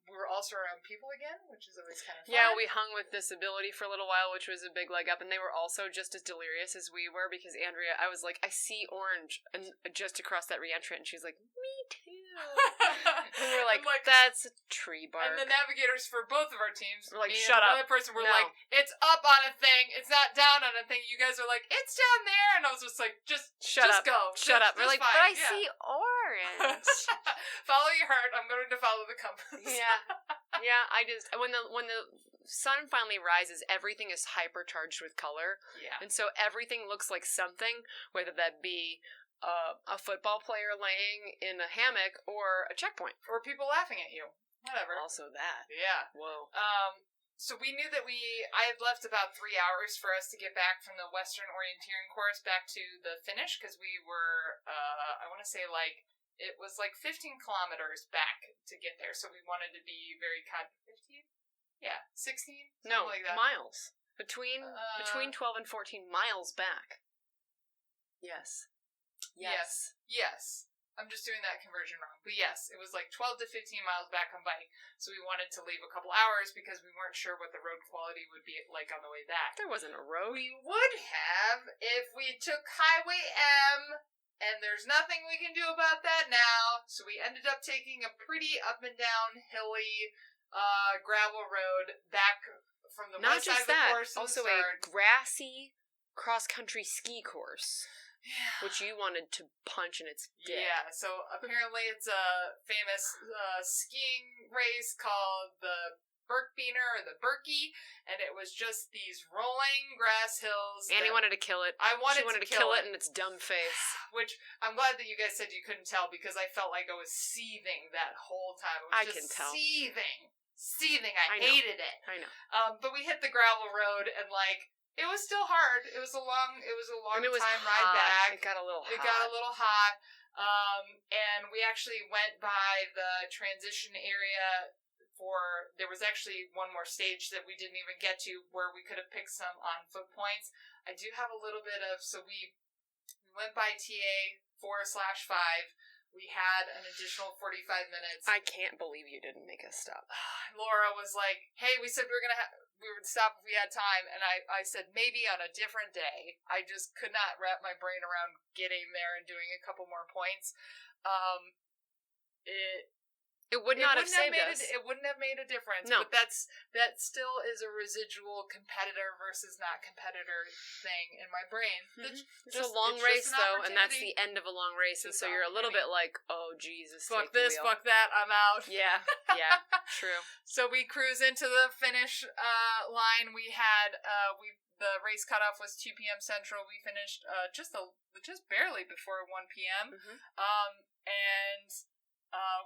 We were also around people again, which is always kind of fun. Yeah, we hung with Disability for a little while, which was a big leg up, and they were also just as delirious as we were, because Andrea, I was like, I see orange and just across that re-entrant, and she's like, me too. And we were like, that's a tree bark. And the navigators for both of our teams, we're like, me shut and up. Another person were like, it's up on a thing, it's not down on a thing. You guys are like, it's down there, and I was just like, just shut up. Go. Shut up. We're like, fine. But I see orange. Follow your heart. I'm going to follow the compass. Yeah. I just when the sun finally rises, everything is hypercharged with color. Yeah. And so everything looks like something, whether that be a football player laying in a hammock or a checkpoint, or people laughing at you. Whatever. Also that. Yeah. Whoa. So we knew that I had left about 3 hours for us to get back from the Western Orienteering course back to the finish, because we were, I want to say it was 15 kilometers back to get there, so we wanted to be very 15? Yeah, 16? No, like that. Miles. Between 12 and 14 miles back. Yes. Yes. I'm just doing that conversion wrong. But yes, it was like 12 to 15 miles back on bike. So we wanted to leave a couple hours because we weren't sure what the road quality would be like on the way back. There wasn't a road. We would have if we took Highway M, and there's nothing we can do about that now. So we ended up taking a pretty up and down hilly gravel road back from the west side of the course. Also a grassy cross-country ski course. Yeah. Which you wanted to punch in its dick. Yeah, so apparently it's a famous skiing race called the Birkbeiner or the Birkie, and it was just these rolling grass hills. Annie wanted to kill it. She wanted to kill it in its dumb face. Which, I'm glad that you guys said you couldn't tell, because I felt like I was seething that whole time. I can tell. Seething. I hated it. I know. But we hit the gravel road, and like, it was still hard. It was a long time ride back. It got a little hot. And we actually went by the transition area there was actually one more stage that we didn't even get to where we could have picked some on foot points. I do have a little bit of, so we went by TA 4/5. We had an additional 45 minutes. I can't believe you didn't make us stop. Laura was like, hey, we said we would stop if we had time, and I said maybe on a different day. I just could not wrap my brain around getting there and doing a couple more points. It would not have saved us. It wouldn't have made a difference. No. But that still is a residual competitor versus not competitor thing in my brain. Mm-hmm. It's a long race, though, and that's the end of a long race, and so you're a little bit like, oh, Jesus, fuck this, fuck that, I'm out. Yeah, true. So we cruise into the finish line. We had, the race cutoff was 2 p.m. Central. We finished just barely before 1 p.m. Mm-hmm. And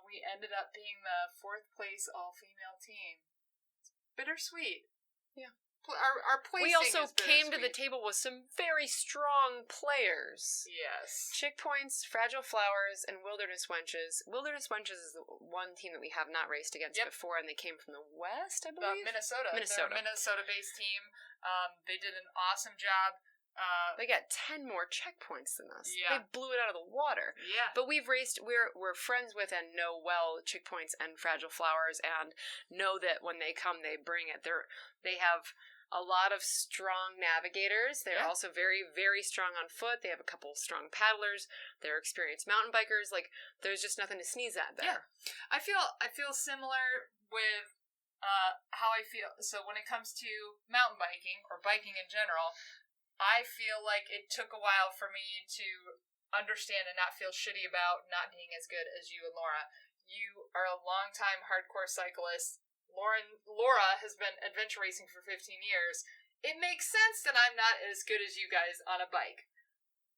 we ended up being the 4th place all-female team. It's bittersweet. Yeah. Our placing. We also is came to the table with some very strong players. Yes. Chick Points, Fragile Flowers, and Wilderness Wenches. Wilderness Wenches is the one team that we have not raced against before, and they came from the West, I believe? Minnesota. They're a Minnesota-based team. They did an awesome job. They got 10 more checkpoints than us. Yeah. They blew it out of the water. Yeah. But we're friends with and know well Chick Points and Fragile Flowers, and know that when they come, they bring it. They have a lot of strong navigators. They're also very, very strong on foot. They have a couple strong paddlers. They're experienced mountain bikers. Like, there's just nothing to sneeze at there. Yeah. I feel similar with how I feel. So when it comes to mountain biking, or biking in general, I feel like it took a while for me to understand and not feel shitty about not being as good as you and Laura. You are a longtime hardcore cyclist. Laura has been adventure racing for 15 years. It makes sense that I'm not as good as you guys on a bike.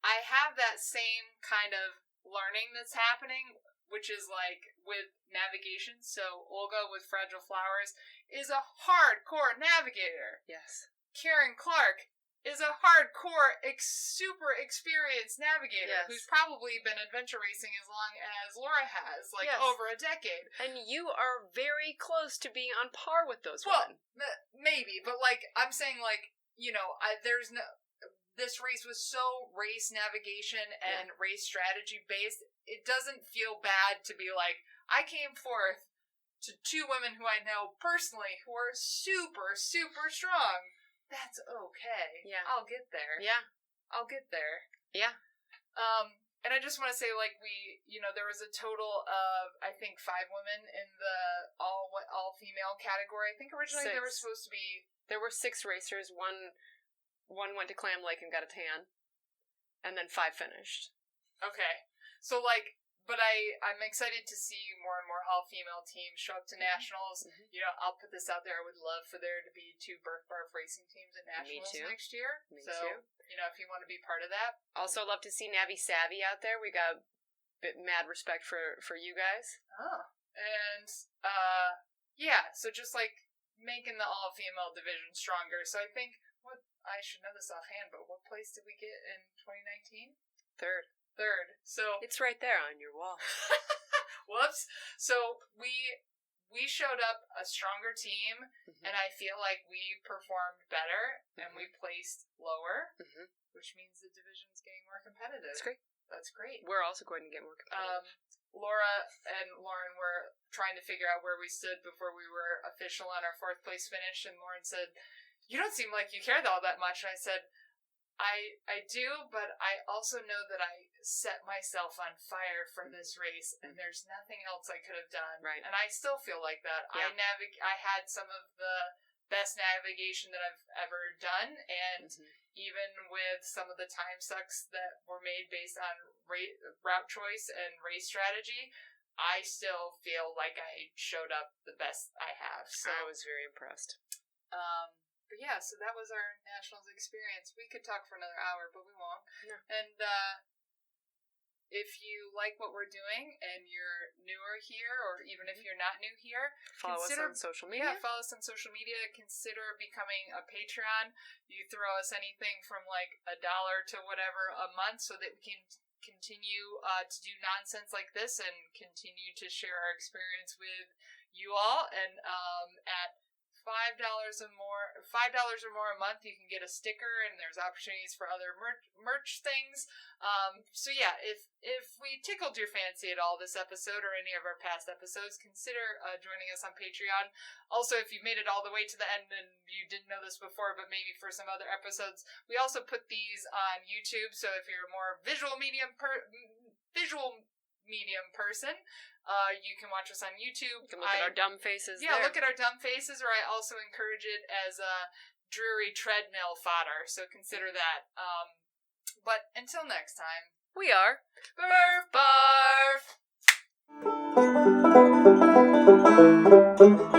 I have that same kind of learning that's happening, which is like with navigation. So Olga with Fragile Flowers is a hardcore navigator. Yes. Karen Clark is a hardcore, super experienced navigator who's probably been adventure racing as long as Laura has, over a decade. And you are very close to being on par with those women. Maybe, but I'm saying this race was so race navigation and race strategy based, it doesn't feel bad to be like, I came forth to 2 women who I know personally who are super, super strong. That's okay. Yeah. I'll get there. Yeah. I'll get there. Yeah. And I just want to say, there was a total of, I think, 5 women in the all-female category. I think originally 6. there were supposed to be... There were 6 racers. One went to Clam Lake and got a tan. And then 5 finished. Okay. So, but I'm excited to see more and more all-female teams show up to nationals. Mm-hmm. I'll put this out there. I would love for there to be 2 Birth Barf racing teams at nationals next year. Me too. If you want to be part of that. Also love to see Navi Savvy out there. We got mad respect for you guys. Oh. And, so just making the all-female division stronger. So I think, I should know this offhand, but what place did we get in 2019? Third. So it's right there on your wall. Whoops. So we showed up a stronger team, and I feel like we performed better, and we placed lower, which means the division's getting more competitive. That's great. That's great. We're also going to get more competitive. Laura and Lauren were trying to figure out where we stood before we were official on our 4th place finish, and Lauren said, "You don't seem like you care all that much." And I said, I do, but I also know that I set myself on fire for this race, and there's nothing else I could have done. Right. And I still feel like that. Yeah. I had some of the best navigation that I've ever done, and even with some of the time sucks that were made based on route choice and race strategy, I still feel like I showed up the best I have. So I was very impressed. But yeah, so that was our nationals experience. We could talk for another hour, but we won't. Yeah. And if you like what we're doing and you're newer here, or even if you're not new here, follow us on social media. Yeah, follow us on social media. Consider becoming a Patreon. You throw us anything from like $1 to whatever a month, so that we can continue to do nonsense like this and continue to share our experience with you all. And at $5 or more a month, you can get a sticker, and there's opportunities for other merch things. So yeah, if we tickled your fancy at all this episode or any of our past episodes, consider joining us on Patreon. Also, if you made it all the way to the end and you didn't know this before, but maybe for some other episodes, we also put these on YouTube. So if you're a more visual medium person, you can watch us on YouTube. You can look at our dumb faces. Yeah, look at our dumb faces, or I also encourage it as a dreary treadmill fodder, so consider that. But until next time, we are Barf Barf!